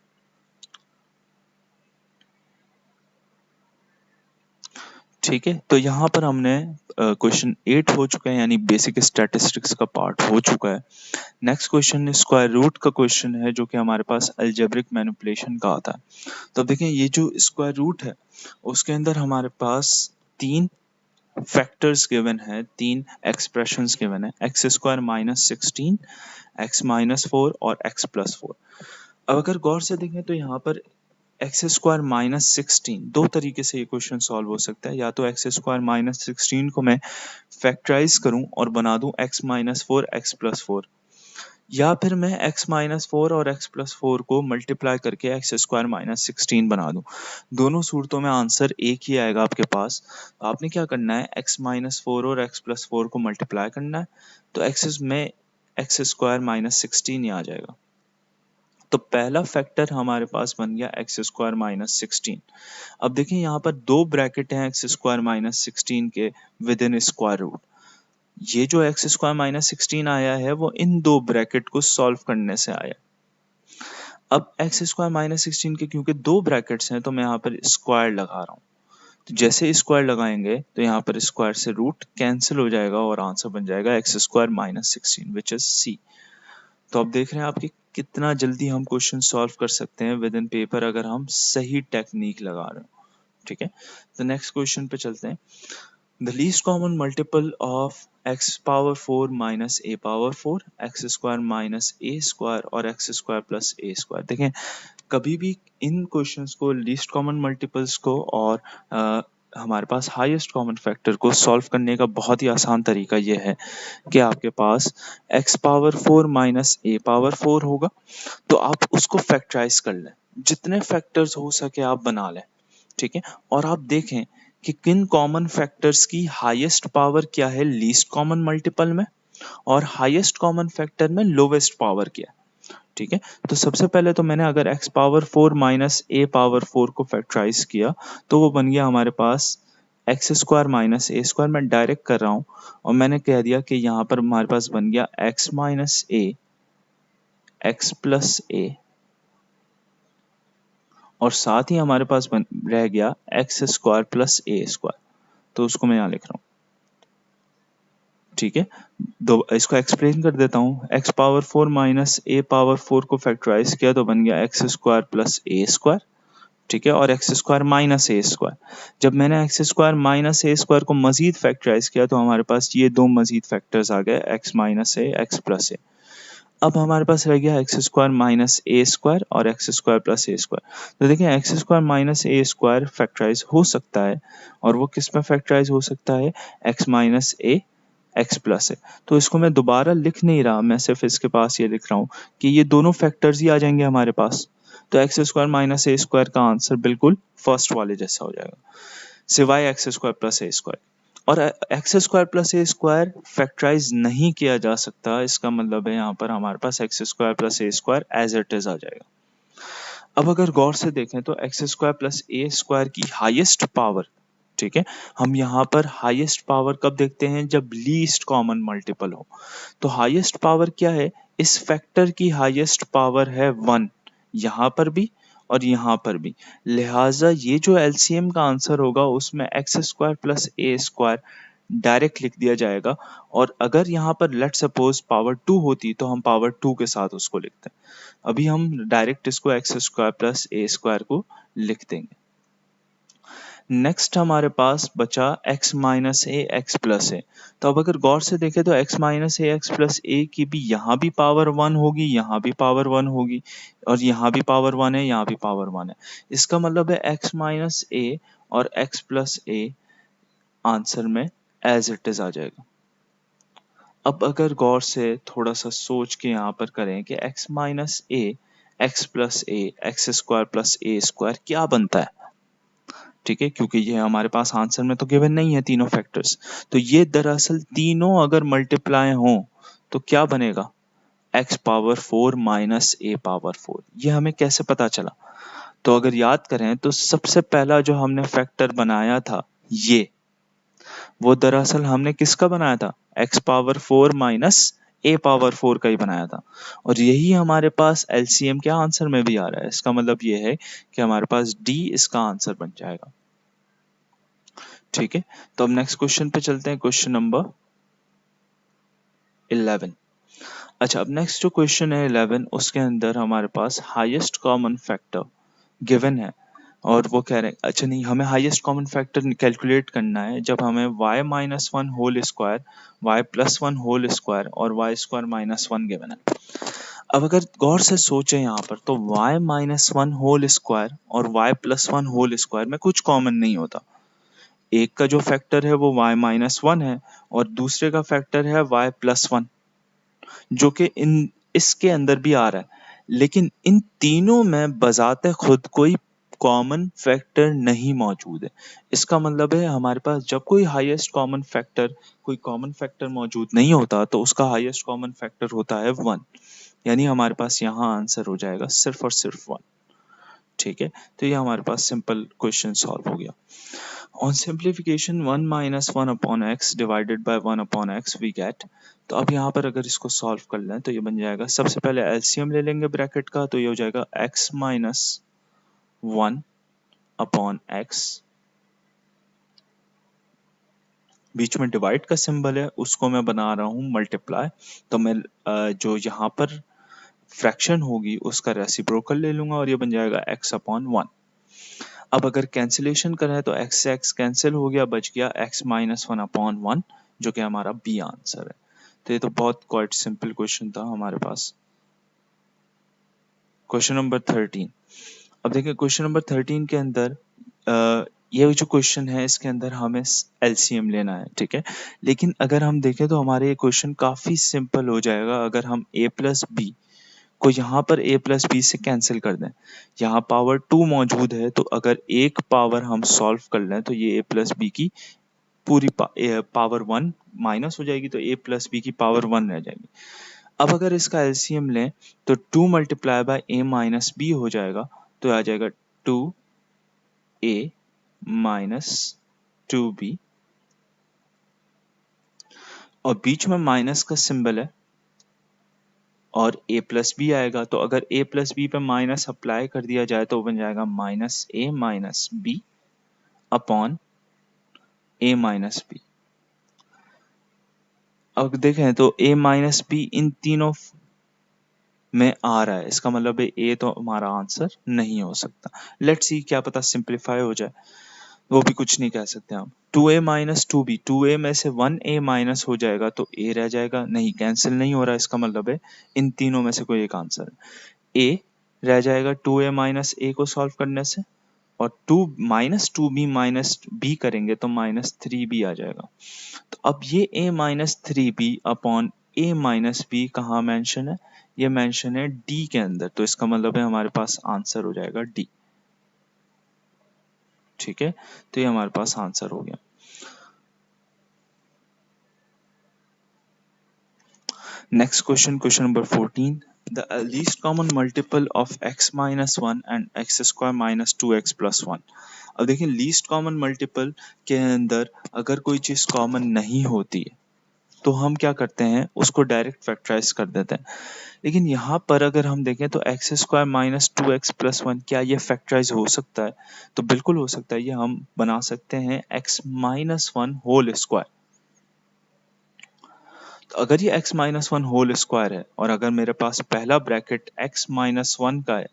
Speaker 1: ठीक है, तो यहाँ पर हमने क्वेश्चन 8 हो चुका है, यानी बेसिक स्टैटिस्टिक्स का पार्ट हो चुका है। नेक्स्ट क्वेश्चन स्क्वायर रूट का क्वेश्चन है, जो कि हमारे पास अलजेब्रिक मैनिपुलेशन का आता है। तो अब देखें, ये जो स्क्वायर रूट है उसके अंदर हमारे पास 3 फैक्टर्स गिवन है, 3 एक्सप्रेशंस गिवन है, x square minus 16, x minus 4 और एक्स प्लस 4। अब अगर गौर से देखें तो यहाँ पर एक्स स्क्वायर माइनस 16, दो तरीके से ये क्वेश्चन सॉल्व हो सकता है। या तो एक्स स्क्वायर माइनस 16 को मैं फैक्टराइज करूं और बना दूं एक्स माइनस 4 एक्स प्लस 4, या फिर मैं x माइनस 4 और x प्लस 4 को मल्टीप्लाई करके एक्स स्क्वायर माइनस 16 बना दूं। दोनों सूरतों में आंसर एक ही आएगा आपके पास। आपने क्या करना है, x माइनस 4 और x प्लस 4 को मल्टीप्लाई करना है, तो एक्स में एक्स स्क्वायर माइनस 16 ही आ जाएगा। तो पहला फैक्टर हमारे पास बन गया एक्स स्क्वायर माइनस 16। अब देखिए यहाँ पर दो ब्रैकेट हैं एक्स स्क्वायर माइनस 16 के विद इन स्क्वायर रूट। ये जो एक्स स्क्वायर माइनस 16 आया है वो इन दो ब्रैकेट को सॉल्व करने से आया। अब एक्स स्क्वायर माइनस 16 के क्योंकि दो ब्रैकेट्स हैं तो मैं यहाँ पर स्क्वायर लगा रहा हूँ। तो जैसे स्क्वायर लगाएंगे तो यहाँ पर स्क्वायर से रूट कैंसिल हो जाएगा और आंसर बन जाएगा x square minus 16 which is C. तो अब देख रहे हैं आपकी कितना जल्दी हम क्वेश्चन सॉल्व कर सकते हैं विद इन पेपर अगर हम सही टेक्निक लगा रहे हो। ठीक है, तो नेक्स्ट क्वेश्चन पे चलते हैं। The least common multiple of x power 4 minus a power 4, x square minus a square और x square plus a square। देखें, कभी भी इन क्वेश्चंस को लीस्ट कॉमन मल्टीपल्स को और हमारे पास हाईएस्ट कॉमन फैक्टर को सॉल्व करने का बहुत ही आसान तरीका ये है कि आपके पास x power 4 minus a power 4 होगा, तो आप उसको फैक्टराइज कर लें, जितने फैक्टर्स हो सके आप बना लें। ठीक है, और आप देखें कि किन कॉमन फैक्टर्स की हाईएस्ट पावर क्या है लीस्ट कॉमन मल्टीपल में, और हाईएस्ट कॉमन फैक्टर में लोवेस्ट पावर क्या है। ठीक है, तो सबसे पहले तो मैंने अगर x power 4 minus a power 4 को फैक्टराइज किया तो वो बन गया हमारे पास एक्स स्क्वायर माइनस ए स्क्वायर। मैं डायरेक्ट कर रहा हूं और मैंने कह दिया कि यहाँ पर हमारे पास बन गया x माइनस ए एक्स प्लस ए, और साथ ही हमारे पास रह गया x square plus a square. तो उसको मैं यहाँ लिख रहा हूँ। ठीक है, दो इसको एक्सप्लेन कर देता हूँ। एक्स पावर 4 माइनस ए पावर 4 को फैक्टराइज किया तो बन गया x square plus a square. ठीक है, और एक्स स्क्वायर माइनस ए स्क्वायर। जब मैंने एक्स स्क्वायर माइनस ए स्क्वायर को मजीद फैक्टराइज किया तो हमारे पास ये दो मजीद फैक्टर्स आ गए, एक्स माइनस ए एक्स प्लस ए। अब हमारे पास रह गया एक्स स्क्वायर माइनस ए स्क्वायर और x square plus a square. तो देखिए एक्स स्क्वायर माइनस ए स्क्वायर फैक्टराइज हो सकता है, और वो किस में फैक्टराइज हो सकता है, एक्स माइनस ए एक्स प्लस है। तो इसको मैं दोबारा लिख नहीं रहा, मैं सिर्फ इसके पास ये लिख रहा हूँ कि ये दोनों फैक्टर्स ही आ जाएंगे हमारे पास। तो एक्स स्क्वायर माइनस ए स्क्वायर का आंसर बिल्कुल फर्स्ट वाले जैसा हो जाएगा, सिवाय x square plus a square. और x square plus a square factorise नहीं किया जा सकता, इसका मतलब है यहाँ पर हमारे पास x square plus a square as it is आ जाएगा। अब अगर गौर से देखें तो x square plus a square की हाईएस्ट पावर, ठीक है, हम यहाँ पर हाईएस्ट पावर कब देखते हैं, जब लीस्ट कॉमन मल्टीपल हो। तो हाईएस्ट पावर क्या है, इस फैक्टर की हाईएस्ट पावर है 1, यहाँ पर भी और यहाँ पर भी। लिहाजा ये जो एलसीएम का आंसर होगा उसमें x square plus a square direct लिख दिया जाएगा, और अगर यहाँ पर लेट सपोज पावर 2 होती तो हम पावर 2 के साथ उसको लिखते हैं। अभी हम डायरेक्ट इसको x square plus a square को लिख देंगे। नेक्स्ट हमारे पास बचा x माइनस ए एक्स प्लस ए। तो अब अगर गौर से देखें तो x माइनस ए एक्स प्लस ए की भी यहाँ भी पावर 1 होगी, यहाँ भी पावर 1 होगी, और यहाँ भी पावर 1 है, यहाँ भी पावर 1 है। इसका मतलब है x माइनस ए और x प्लस ए आंसर में एज इट इज आ जाएगा। अब अगर गौर से थोड़ा सा सोच के यहाँ पर करें कि x minus A x plus A x square plus a square क्या बनता है। ठीक है, क्योंकि ये हमारे पास आंसर में तो गिवन नहीं है तीनों फैक्टर्स, तो ये दरअसल तीनों अगर मल्टीप्लाई हों तो क्या बनेगा, x पावर 4 माइनस ए पावर 4। ये हमें कैसे पता चला, तो अगर याद करें तो सबसे पहला जो हमने फैक्टर बनाया था ये, वो दरअसल हमने किसका बनाया था, x पावर 4 माइनस ए पावर 4 का ही बनाया था, और यही हमारे पास एलसीएम के आंसर में भी आ रहा है। इसका मतलब ये है कि हमारे पास डी इसका आंसर बन जाएगा। ठीक है, तो अब नेक्स्ट क्वेश्चन पे चलते हैं, क्वेश्चन नंबर 11। अच्छा, अब नेक्स्ट जो क्वेश्चन है 11, उसके अंदर हमारे पास हाईएस्ट कॉमन फैक्टर गिवन है और वो कह रहे हैं, अच्छा नहीं, हमें हाईएस्ट कॉमन फैक्टर कैलकुलेट करना है जब हमें y minus one whole square, y plus one whole square और y square minus one given है। अब अगर गौर से सोचें यहाँ पर, तो y minus one whole square और y plus one whole square में कुछ कॉमन नहीं होता। एक का जो फैक्टर है वो y माइनस वन है और दूसरे का फैक्टर है y प्लस वन, जो कि इन इसके अंदर भी आ रहा है, लेकिन इन तीनों में बजाते खुद कोई कॉमन फैक्टर नहीं मौजूद है। इसका मतलब है हमारे पास जब कोई हाईएस्ट कॉमन फैक्टर, कोई कॉमन फैक्टर मौजूद नहीं होता तो उसका हाईएस्ट कॉमन फैक्टर होता है वन, यानी हमारे पास यहाँ आंसर हो जाएगा सिर्फ और सिर्फ वन। ठीक है, तो ये हमारे पास सिंपल क्वेश्चन सॉल्व हो गया। On simplification 1 minus 1 upon x divided by 1 upon x we get, तो अब यहाँ पर अगर इसको सॉल्व कर लें तो ये बन जाएगा, सबसे पहले एलसीएम ले लेंगे ब्रैकेट का, तो ये हो जाएगा x minus one upon x, बीच में डिवाइड का सिंबल है उसको मैं बना रहा हूँ मल्टीप्लाई, तो मैं जो यहाँ पर फ्रैक्शन होगी उसका रेसिप्रोकल ले लूंगा और ये बन जाएगा x अपॉन वन। अब अगर कैंसिलेशन करें तो x से x कैंसिल हो गया, बच गया x minus one upon one, जो कि हमारा बी आंसर है। तो ये तो बहुत क्वाइट सिंपल क्वेश्चन था हमारे पास। Question number 13। अब देखिए क्वेश्चन नंबर 13 के अंदर ये जो क्वेश्चन है इसके अंदर हमें एलसीएम लेना है, ठीक है, लेकिन अगर हम देखें तो हमारे ये क्वेश्चन काफी सिंपल हो जाएगा अगर हम a प्लस बी को यहाँ पर a प्लस बी से कैंसिल कर दें। यहाँ पावर टू मौजूद है, तो अगर एक पावर हम सॉल्व कर लें तो ये a प्लस बी की पूरी पावर वन माइनस हो जाएगी, तो a प्लस बी की पावर वन रह जाएगी। अब अगर इसका एलसीएम लें तो two multiply by a minus B हो जाएगा, तो आ जाएगा two A minus two B, और बीच में माइनस का सिंबल है और a प्लस बी आएगा, तो अगर a प्लस बी पे माइनस अप्लाई कर दिया जाए तो बन जाएगा minus a minus B upon a minus B. अब देखें तो a माइनस बी इन तीनों में आ रहा है, इसका मतलब है a तो हमारा आंसर नहीं हो सकता। लेट्स सी, क्या पता सिंप्लीफाई हो जाए, वो भी कुछ नहीं कह सकते हम। 2a minus two B, 2a में से 1a माइनस हो जाएगा तो a रह जाएगा, नहीं कैंसिल नहीं हो रहा, इसका मतलब है इन तीनों में से कोई एक आंसर है। a रह जाएगा 2a माइनस a को सॉल्व करने से, और टू बी माइनस बी करेंगे तो माइनस थ्री बी आ जाएगा। तो अब ये a minus three B upon a minus B कहाँ मेंशन है, ये मेंशन है d के अंदर, तो इसका मतलब है हमारे पास आंसर हो जाएगा d। ठीक है, तो ये हमारे पास आंसर हो गया। Next question, question number 14। The least common multiple of x minus 1 and x square minus 2x plus 1। अब देखिए लीस्ट कॉमन मल्टीपल के अंदर अगर कोई चीज कॉमन नहीं होती है तो हम क्या करते हैं, उसको डायरेक्ट फैक्टराइज कर देते हैं। लेकिन यहाँ पर अगर हम देखें तो x square minus two x plus one, क्या ये फैक्टराइज हो सकता है, तो बिल्कुल हो सकता है। ये हम बना सकते हैं x minus one whole square. तो अगर ये x minus one whole square है और अगर मेरे पास पहला ब्रैकेट x माइनस वन का है,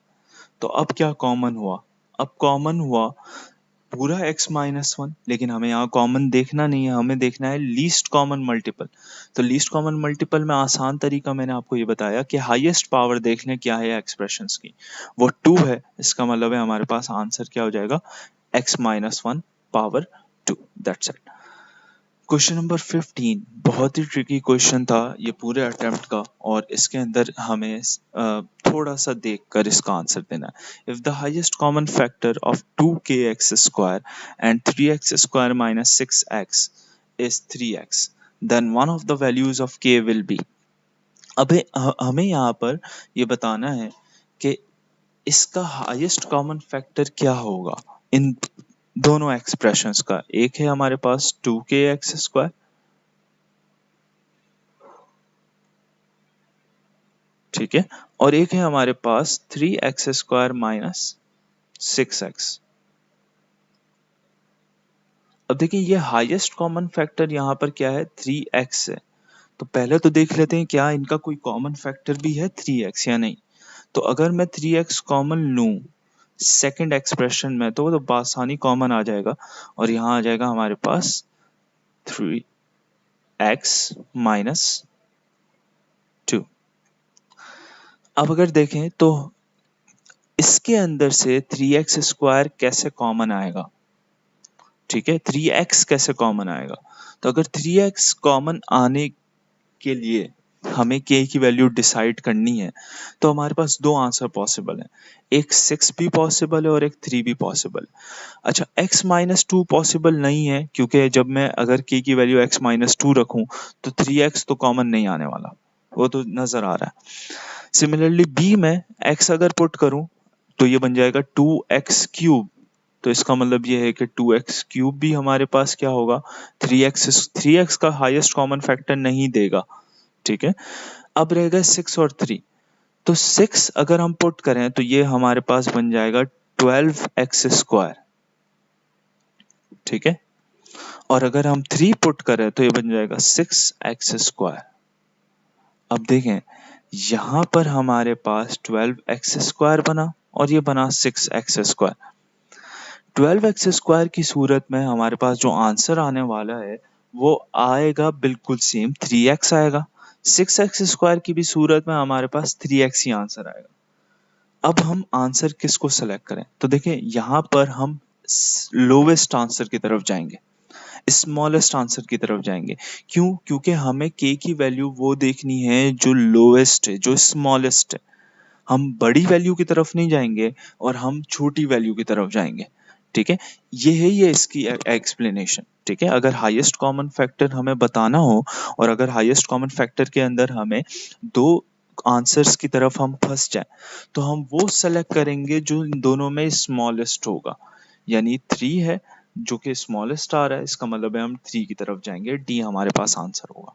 Speaker 1: तो अब क्या कॉमन हुआ, अब कॉमन हुआ पूरा x माइनस वन, लेकिन हमें यहाँ कॉमन देखना नहीं है, हमें देखना है लीस्ट कॉमन मल्टीपल। तो लीस्ट कॉमन मल्टीपल में आसान तरीका मैंने आपको ये बताया कि हाईएस्ट पावर देख लें क्या है एक्सप्रेशंस की, वो टू है, इसका मतलब है हमारे पास आंसर क्या हो जाएगा, x minus one power two, that's it. Question number 15 बहुत ही ट्रिकी क्वेश्चन था ये पूरे अटेम्प्ट का, और इसके अंदर हमें थोड़ा सा देखकर इसका आंसर देना है। If the highest common factor of 2kx square and 3x square minus 6x is 3x, then one of the values of k will be. अबे हमें यहाँ पर ये बताना है कि इसका हाईएस्ट कॉमन फैक्टर क्या होगा इन दोनों एक्सप्रेशंस का। एक है हमारे पास 2kx स्क्वायर, ठीक है, और एक है हमारे पास 3x स्क्वायर माइनस 6x। अब देखिए ये हाईएस्ट कॉमन फैक्टर यहाँ पर क्या है, 3x है। तो पहले तो देख लेते हैं क्या इनका कोई कॉमन फैक्टर भी है 3x या नहीं। तो अगर मैं 3x कॉमन लूँ सेकंड एक्सप्रेशन में तो वो तो आसानी कॉमन आ जाएगा और यहाँ आ जाएगा हमारे पास 3x माइनस 2। अब अगर देखें तो इसके अंदर से 3x स्क्वायर कैसे कॉमन आएगा, ठीक है, 3x कैसे कॉमन आएगा। तो अगर 3x कॉमन आने के लिए हमें k की वैल्यू डिसाइड करनी है तो हमारे पास दो आंसर पॉसिबल है, एक 6 भी पॉसिबल है और एक 3 भी पॉसिबल। अच्छा x माइनस 2 पॉसिबल नहीं है क्योंकि जब मैं अगर k की वैल्यू x माइनस 2 रखूं तो 3x तो कॉमन नहीं आने वाला, वो तो नजर आ रहा है। सिमिलरली b में x अगर पुट करूं तो ये बन जाएगा 2x क्यूब। तो इसका मतलब ये है कि 2x क्यूब भी हमारे पास क्या होगा, 3x का हाईएस्ट कॉमन फैक्टर नहीं देगा, ठीक है। अब रहेगा 6 और 3। तो 6 अगर हम पुट करें तो ये हमारे पास बन जाएगा 12x स्क्वायर, ठीक है। और अगर हम 3 पुट करें तो ये बन जाएगा 6x स्क्वायर। अब देखें यहां पर हमारे पास 12x स्क्वायर बना और ये बना 6x स्क्वायर। 12x स्क्वायर की सूरत में हमारे पास जो आंसर आने वाला है वो आएगा बिल्कुल सेम 3x आएगा। 6x स्क्वायर की भी सूरत में हमारे पास 3x ही आंसर आएगा। अब हम आंसर किसको सेलेक्ट करें, तो देखें यहाँ पर हम लोवेस्ट आंसर की तरफ जाएंगे, स्मॉलेस्ट आंसर की तरफ जाएंगे। क्यों, क्योंकि हमें k की वैल्यू वो देखनी है जो लोवेस्ट है, जो स्मॉलेस्ट है। हम बड़ी वैल्यू की तरफ नहीं जाएंगे और हम छोटी वैल्यू की तरफ जाएंगे, ठीक है। ये है ये इसकी एक्सप्लेनेशन, ठीक है। अगर हाईएस्ट कॉमन फैक्टर हमें बताना हो और अगर हाईएस्ट कॉमन फैक्टर के अंदर हमें दो आंसर्स की तरफ हम फंस जाए तो हम वो सेलेक्ट करेंगे जो इन दोनों में स्मॉलेस्ट होगा। यानी 3 है जो कि स्मॉलेस्ट आ रहा है, इसका मतलब है हम 3 की तरफ जाएंगे, डी हमारे पास आंसर होगा,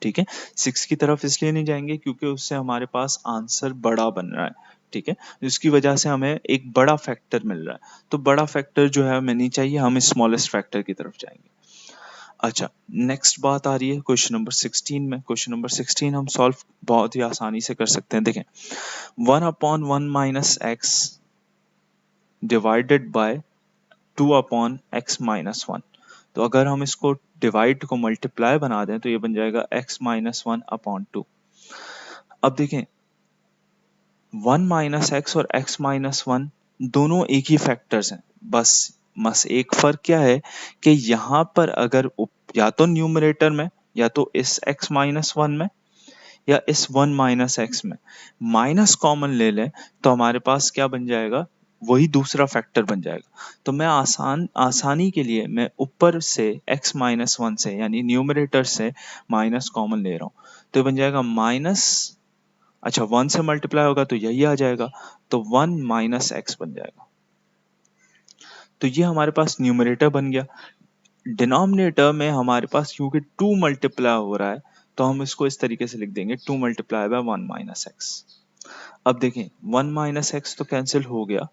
Speaker 1: ठीक है। 6 की तरफ इसलिए नहीं जाएंगे क्योंकि उससे हमारे पास आंसर बड़ा बन रहा है, ठीक है। जिसकी वजह से हमें एक बड़ा फैक्टर मिल रहा है, तो बड़ा फैक्टर जो है हमें नहीं चाहिए, हम स्मॉलेस्ट फैक्टर की तरफ जाएंगे। अच्छा, नेक्स्ट बात आ रही है क्वेश्चन नंबर 16 में। क्वेश्चन नंबर 16 हम सॉल्व बहुत ही आसानी से कर सकते हैं। देखें 1/1 minus x divided by 2/x minus 1। तो अगर हम इसको डिवाइड को मल्टीप्लाई बना दें तो ये बन जाएगा x माइनस 1/2। अब देखें 1 माइनस एक्स और x माइनस 1 दोनों एक ही फैक्टर्स हैं, बस एक फर्क क्या है कि यहाँ पर अगर या तो न्यूमरेटर में या तो इस x माइनस 1 में या इस 1 माइनस एक्स में माइनस कॉमन ले लें तो हमारे पास क्या बन जाएगा, वही दूसरा फैक्टर बन जाएगा। तो मैं आसानी के लिए मैं ऊपर से x माइनस 1 से यानी न्यूमरेटर से माइनस कॉमन ले रहा हूँ, तो ये बन जाएगा माइनस, अच्छा 1 से मल्टीप्लाई होगा तो यही आ जाएगा, तो 1 माइनस एक्स बन जाएगा। तो ये हमारे पास न्यूमरेटर बन गया। डिनोमिनेटर में हमारे पास क्योंकि 2 मल्टीप्लाई हो रहा है तो हम इसको इस तरीके से लिख देंगे 2 मल्टीप्लाई बाय 1 माइनस एक्स। अब देखें 1 माइनस एक्स तो कैंसिल हो गया,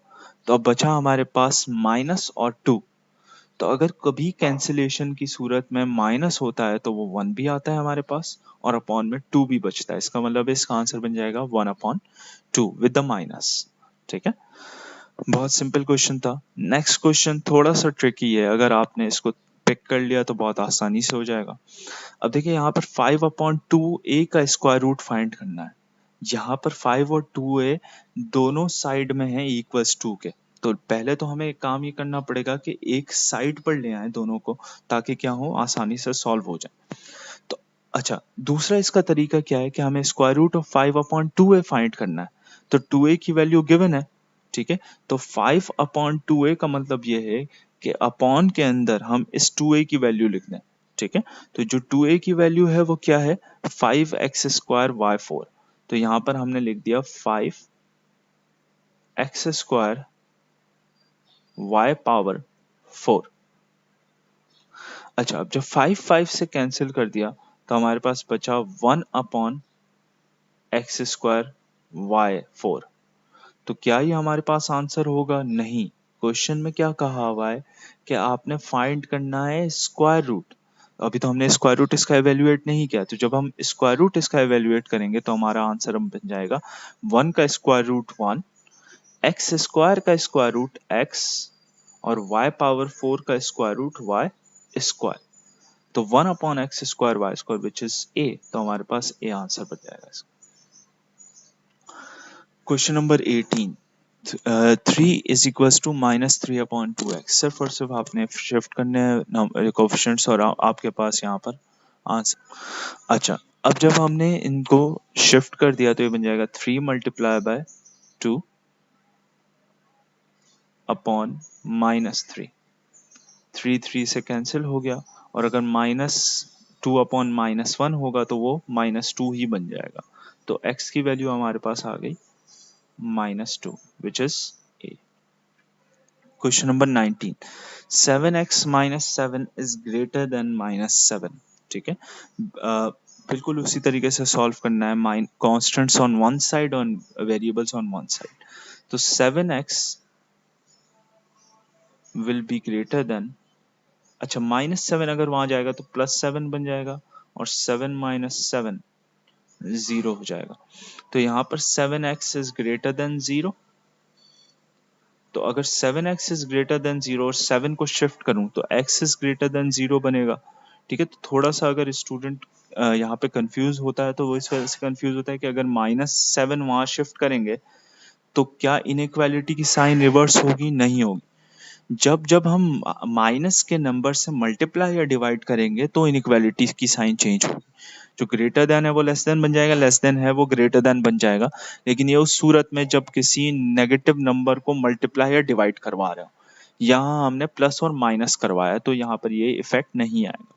Speaker 1: तो अब बचा हमारे पास माइनस और 2। तो अगर कभी कैंसिलेशन की सूरत में माइनस होता है तो वो 1 भी आता है हमारे पास और अपॉन में 2 भी बचता है, इसका मतलब इसका आंसर बन जाएगा 1/2 विद द माइनस, ठीक है। बहुत सिंपल क्वेश्चन था। नेक्स्ट क्वेश्चन थोड़ा सा ट्रिकी है, अगर आपने इसको पिक कर लिया तो बहुत आसानी से हो जाएगा। अब देखिए यहाँ पर 5/2a का स्क्वायर रूट फाइंड करना है। यहाँ पर 5 और 2a दोनों साइड में है इक्वल्स 2 के, तो पहले तो हमें एक काम ये करना पड़ेगा कि एक साइड पर ले आए दोनों को ताकि क्या हो, आसानी से सॉल्व हो जाए। तो अच्छा, दूसरा इसका तरीका क्या है कि हमें square root of 5/2a find करना है। तो 2a की वैल्यू गिवन है, ठीक है। तो 5/2a का मतलब ये है कि अपॉन के अंदर हम इस 2a की वैल्यू लिख दें, ठीक है। तो जो 2a की वैल्यू है वो क्या है, 5x स्क्वायर वाई 4। तो यहां पर हमने लिख दिया 5x स्क्वायर वाई पावर 4। अच्छा, अब जब 5 से कैंसिल कर दिया तो हमारे पास बचा 1/x स्क्वायर वाई 4। तो क्या ये हमारे पास आंसर होगा, नहीं, क्वेश्चन में क्या कहा हुआ है कि आपने फाइंड करना है स्क्वायर रूट। अभी तो हमने स्क्वायर रूट इसका एवेल्युएट नहीं किया, तो जब हम स्क्वायर रूट इसका एवेल्युएट करेंगे तो हमारा आंसर हम बन जाएगा 1 का स्क्वायर रूट 1, एक्स स्क्वायर का स्क्वायर रूट एक्स और y पावर 4 का स्क्वायर रूट y स्क्वायर। तो 1 upon x square Y square which is a, तो हमारे पास a आंसर बन जाएगा इसका। Question number 18, 3 is equals to -3 upon 2x। सिर्फ और सिर्फ आपने शिफ्ट करने हैं कोएफिशिएंट्स और आपके पास यहाँ पर आंसर। अच्छा, अब जब हमने इनको शिफ्ट कर दिया तो ये बन जाएगा 3 मल्टीप्लाई बाय 2 अपॉन -3। 3 से कैंसिल हो गया, और अगर -2 अपॉन -1 होगा तो वो -2 ही बन जाएगा। तो x की वैल्यू हमारे पास आ गई -2 विच is a। Question number 19, 7x - 7 is greater than -7। ठीक है, बिल्कुल उसी तरीके से सॉल्व करना है, कॉन्स्टेंट्स ऑन वन साइड और वेरिएबल्स ऑन वन साइड। तो 7x will be greater than, अच्छा -7 अगर वहां जाएगा तो +7 बन जाएगा, और 7 - 7 0 हो जाएगा। तो यहाँ पर 7x इज ग्रेटर देन 0। तो अगर 7x इज ग्रेटर देन 0 और 7 को शिफ्ट करूं तो x इज ग्रेटर देन 0 बनेगा। ठीक है, तो थोड़ा सा अगर स्टूडेंट यहाँ पे कंफ्यूज होता है तो वो इस वजह से कंफ्यूज होता है कि अगर -7 वहां शिफ्ट करेंगे तो क्या इनइक्वालिटी की साइन रिवर्स होगी? नहीं होगी। जब जब हम माइनस के नंबर से मल्टीप्लाई या डिवाइड करेंगे तो इनइक्वालिटी की साइन चेंज होगी। जो ग्रेटर देन है वो लेस देन बन जाएगा, लेस देन है वो ग्रेटर देन बन जाएगा। लेकिन ये उस सूरत में जब किसी नेगेटिव नंबर को मल्टीप्लाई या डिवाइड करवा रहे हो। यहाँ हमने प्लस और माइनस करवाया तो यहाँ पर ये इफेक्ट नहीं आएगा।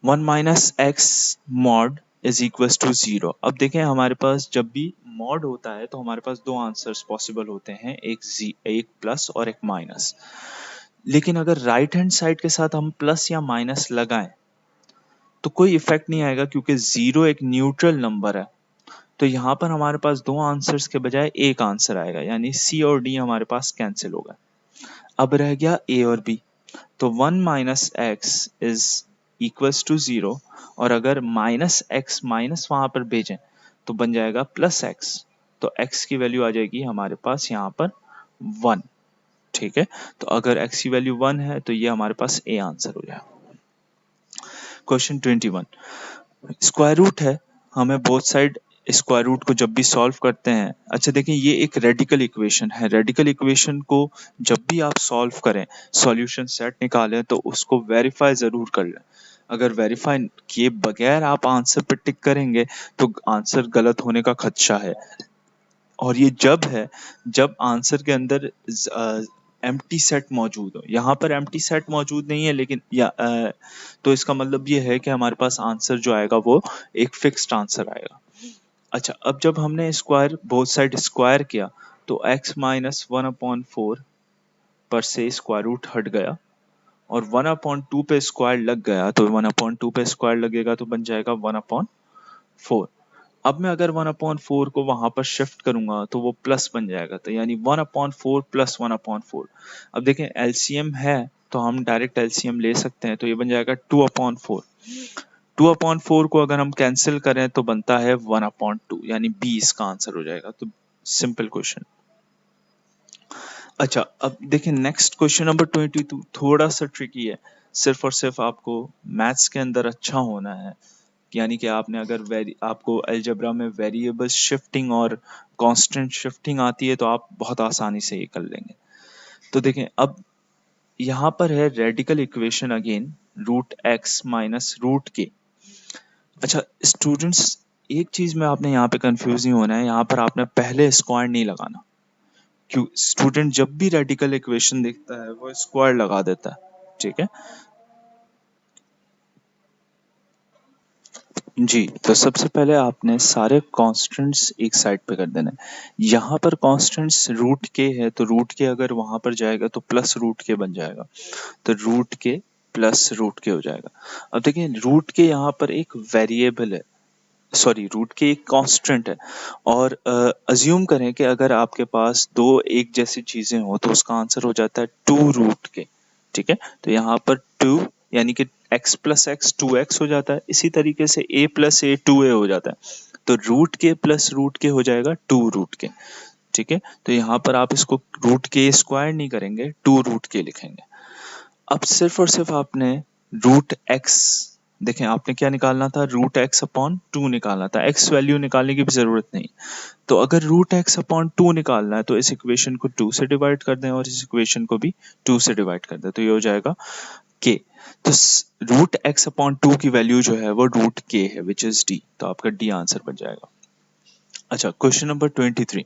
Speaker 1: 1 minus x mod is equal to 0। अब देखें, हमारे पास जब भी मॉड होता है तो हमारे पास दो आंसर्स पॉसिबल होते हैं, एक प्लस और एक माइनस। लेकिन अगर राइट हैंड साइड के साथ हम प्लस या माइनस लगाएं तो कोई इफेक्ट नहीं आएगा, क्योंकि 0 एक न्यूट्रल नंबर है। तो यहाँ पर हमारे पास दो आंसर्स के बजाय एक आंसर आएगा, यानी सी और डी हमारे पास कैंसिल होगा। अब रह गया ए और बी। तो 1 minus x is equals to 0, और अगर माइनस एक्स माइनस वहां पर भेजें तो बन जाएगा प्लस एक्स। तो x की वैल्यू आ जाएगी हमारे पास यहाँ पर 1। ठीक है, तो अगर x की वैल्यू 1 है तो ये हमारे पास ए आंसर हो जाएगा। क्वेश्चन 21, स्क्वायर रूट है, हमें बोथ साइड स्क्वायर रूट को जब भी सॉल्व करते हैं। अच्छा देखिए, ये एक रेडिकल इक्वेशन है। रेडिकल इक्वेशन को जब भी आप सॉल्व करें, सॉल्यूशन सेट निकालें, तो उसको वेरीफाई जरूर कर लें। अगर वेरीफाई किए बगैर आप आंसर पे टिक करेंगे तो आंसर गलत होने का खदशा है। और ये जब है जब आंसर के अंदर एम्प्टी सेट मौजूद हो। यहाँ पर एम्प्टी सेट मौजूद नहीं है, लेकिन तो इसका मतलब ये है कि हमारे पास आंसर जो आएगा वो एक फिक्स्ड आंसर आएगा। अच्छा, अब जब हमने स्क्वायर बोथ साइड स्क्वायर किया तो x माइनस 1/4 पर से स्क्वायर रूट हट गया, और 1/2 पे स्क्वायर लग गया, तो 1/2 पे स्क्वायर लगेगा तो बन जाएगा 1/4। अब मैं अगर 1/4 को वहां पर शिफ्ट करूंगा तो वो प्लस बन जाएगा, तो यानी 1/4 प्लस 1/4। अब देखें, एलसीएम है तो हम डायरेक्ट एलसीएम ले सकते हैं, तो ये बन जाएगा 2/4। 2/4 को अगर हम कैंसिल करें तो बनता है 1/2, यानी बी इसका आंसर हो जाएगा। तो सिंपल क्वेश्चन। अच्छा, अब देखें नेक्स्ट क्वेश्चन नंबर 22, थोड़ा सा ट्रिकी है। सिर्फ और सिर्फ आपको मैथ्स के अंदर अच्छा होना है, यानी कि आपने अगर आपको अलजेब्रा में वेरिएबल शिफ्टिंग और कांस्टेंट शिफ्टिंग आती है तो आप बहुत आसानी से ये कर लेंगे। तो देखें, अब यहाँ पर है radical equation again, root x minus root के। अच्छा स्टूडेंट्स, एक चीज में आपने यहाँ पे कंफ्यूज नहीं होना है, यहाँ पर आपने पहले स्क्वायर नहीं लगाना। क्यों? स्टूडेंट जब भी रेडिकल इक्वेशन देखता है वो स्क्वायर लगा देता है। ठीक है जी, तो सबसे पहले आपने सारे कांस्टेंट्स एक साइड पे कर देना है। यहाँ पर कांस्टेंट्स रूट के है, तो रूट के अगर वहां पर जाएगा तो प्लस रूट के बन जाएगा, तो रूट के प्लस रूट के हो जाएगा। अब देखिए, रूट के यहाँ पर एक वेरिएबल है, सॉरी रूट के एक कांस्टेंट है, और अज्यूम करें कि अगर आपके पास दो एक जैसी चीजें हो तो उसका आंसर हो जाता है 2 रूट के। ठीक है, तो यहाँ पर 2 यानी कि x प्लस एक्स 2x हो जाता है। इसी तरीके से a प्लस ए 2a हो जाता है, तो रूट के प्लस रूट के हो जाएगा 2 रूट के। ठीक है, तो यहाँ पर आप इसको रूट के स्क्वायर नहीं करेंगे, 2 रूट के लिखेंगे। अब सिर्फ और सिर्फ आपने रूट एक्स, देखें आपने क्या निकालना था, रूट एक्स अपॉन 2 निकालना था, एक्स वैल्यू निकालने की भी जरूरत नहीं। तो अगर रूट एक्स अपॉन 2 निकालना है तो इस इक्वेशन को 2 से डिवाइड कर दें और इस इक्वेशन को भी 2 से डिवाइड कर दें, तो ये हो जाएगा के। तो रूट एक्स अपॉन 2 की वैल्यू जो है वो रूट के है, विच इज डी, तो आपका डी आंसर बन जाएगा। अच्छा, question number 23,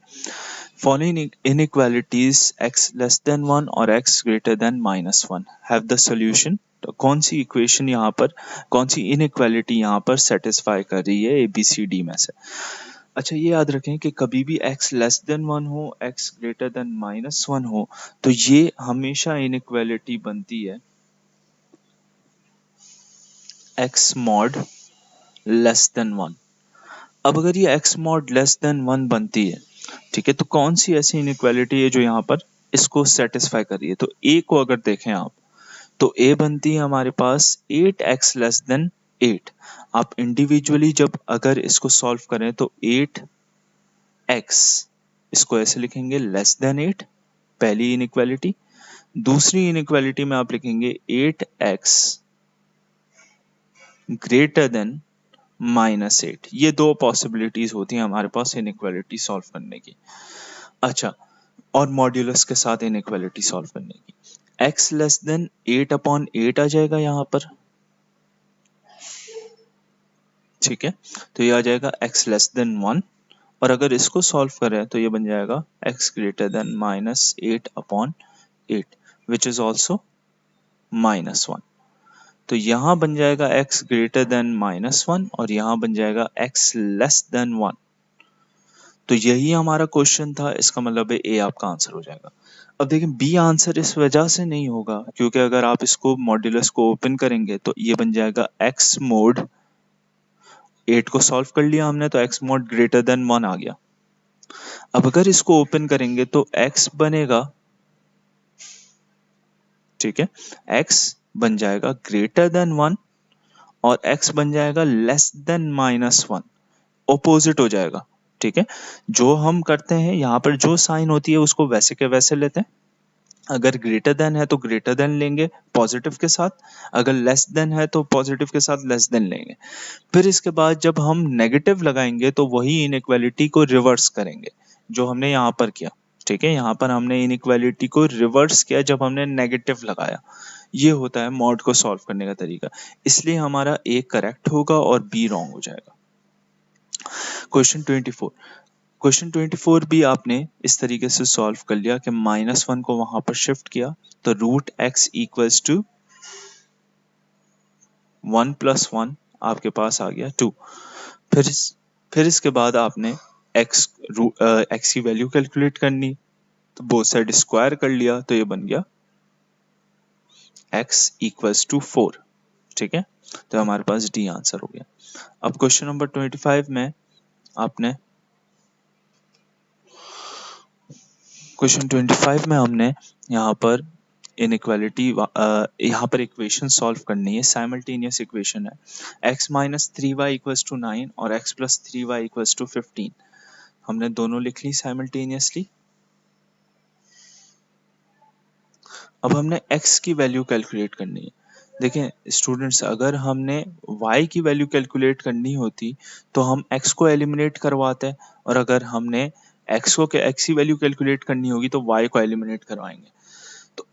Speaker 1: following inequalities x less than 1 और x greater than -1 have the solution। तो कौन सी इक्वेशन यहाँ पर, कौन सी इनइक्वालिटी यहाँ पर सेटिस्फाई कर रही है ए बी सी डी में से। अच्छा, ये याद रखें कि कभी भी x लेस देन 1 हो, x ग्रेटर देन -1 हो, तो ये हमेशा इनइक्वालिटी बनती है x मॉड लेस देन 1। अब अगर ये x मॉड लेस देन 1 बनती है, ठीक है, तो कौन सी ऐसी इनइक्वालिटी है जो यहाँ पर इसको सेटिस्फाई कर रही है। तो a को अगर देखें आप, तो a बनती है हमारे पास 8x लेस देन 8। आप इंडिविजुअली जब अगर इसको सॉल्व करें तो 8x, इसको ऐसे लिखेंगे लेस देन 8, पहली इनइक्वालिटी। दूसरी इनइक्वालिटी में आप लिखेंगे 8x ग्रेटर देन -8। ये दो पॉसिबिलिटीज होती हैं हमारे पास इनइक्वालिटी सॉल्व करने की। अच्छा, और मॉड्यूलस के साथ इनइक्वालिटी सॉल्व करने की, x लेस देन 8 अपॉन 8 आ जाएगा यहाँ पर। ठीक है, तो ये आ जाएगा x लेस देन 1, और अगर इसको सॉल्व करें तो ये बन जाएगा x greater than -8 upon 8 which is also -1। तो यहाँ बन जाएगा x ग्रेटर देन -1 और यहाँ बन जाएगा x लेस देन 1। तो यही हमारा क्वेश्चन था, इसका मतलब है ए आपका आंसर हो जाएगा। अब देखिए बी आंसर इस वजह से नहीं होगा क्योंकि अगर आप इसको मॉड्यूलस को ओपन करेंगे तो ये बन जाएगा x मोड, 8 को सॉल्व कर लिया हमने तो x मोड ग्रेटर देन 1 आ गया। अब अगर इसको ओपन करेंगे तो x बनेगा, ठीक है, x बन जाएगा ग्रेटर देन 1 और x बन जाएगा लेस देन -1, ऑपोजिट हो जाएगा। ठीक है, जो हम करते हैं यहाँ पर जो साइन होती है उसको वैसे के वैसे लेते हैं। अगर ग्रेटर देन है तो ग्रेटर देन लेंगे पॉजिटिव के साथ, अगर लेस देन है तो पॉजिटिव के साथ लेस देन लेंगे। फिर इसके बाद जब हम नेगेटिव लगाएंगे तो वही इनइक्वालिटी को रिवर्स करेंगे जो हमने यहाँ पर किया। ठीक है, यहाँ पर हमने इनइक्वालिटी को रिवर्स किया जब हमने नेगेटिव लगाया। ये होता है मॉड को सॉल्व करने का तरीका, इसलिए हमारा ए करेक्ट होगा और बी रॉन्ग हो जाएगा। क्वेश्चन 24, क्वेश्चन 24 भी आपने इस तरीके से सॉल्व कर लिया कि -1 को वहां पर शिफ्ट किया तो रूट एक्स इक्वल्स टू 1 + 1 आपके पास आ गया 2। फिर इसके बाद आपने x की वैल्यू कैलकुलेट करनी, तो बोथ साइड स्क्वायर कर लिया तो ये बन गया x इक्वल्स टू 4। ठीक है, तो हमारे पास डी आंसर हो गया। अब क्वेश्चन नंबर 25 में आपने, क्वेश्चन 25 में हमने यहाँ पर इनइक्वालिटी, यहाँ पर इक्वेशन सॉल्व करनी है, साइमल्टेनियस इक्वेशन है। x minus 3y equals to 9 और x plus 3y equals to 15। हमने दोनों लिख ली साइमल्टेनियसली। अब हमने x की वैल्यू कैलकुलेट करनी है। देखें स्टूडेंट्स, अगर हमने y की वैल्यू कैलकुलेट करनी होती तो हम x को एलिमिनेट करवाते, और अगर हमने x की वैल्यू कैलकुलेट करनी होगी तो y को एलिमिनेट करवाएंगे। तो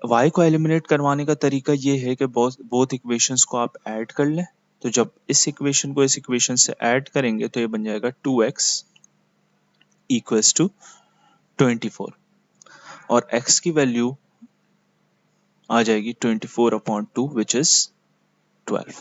Speaker 1: y को एलिमिनेट करवाने का तरीका ये है कि बोथ इक्वेशंस को आप ऐड कर लें। तो जब इस इक्वेशन को इस इक्वेशन से ऐड करेंगे तो ये बन जाएगा 2x इक्वल्स टू 24 और x की वैल्यू आ जाएगी 24/2 विच इज 12।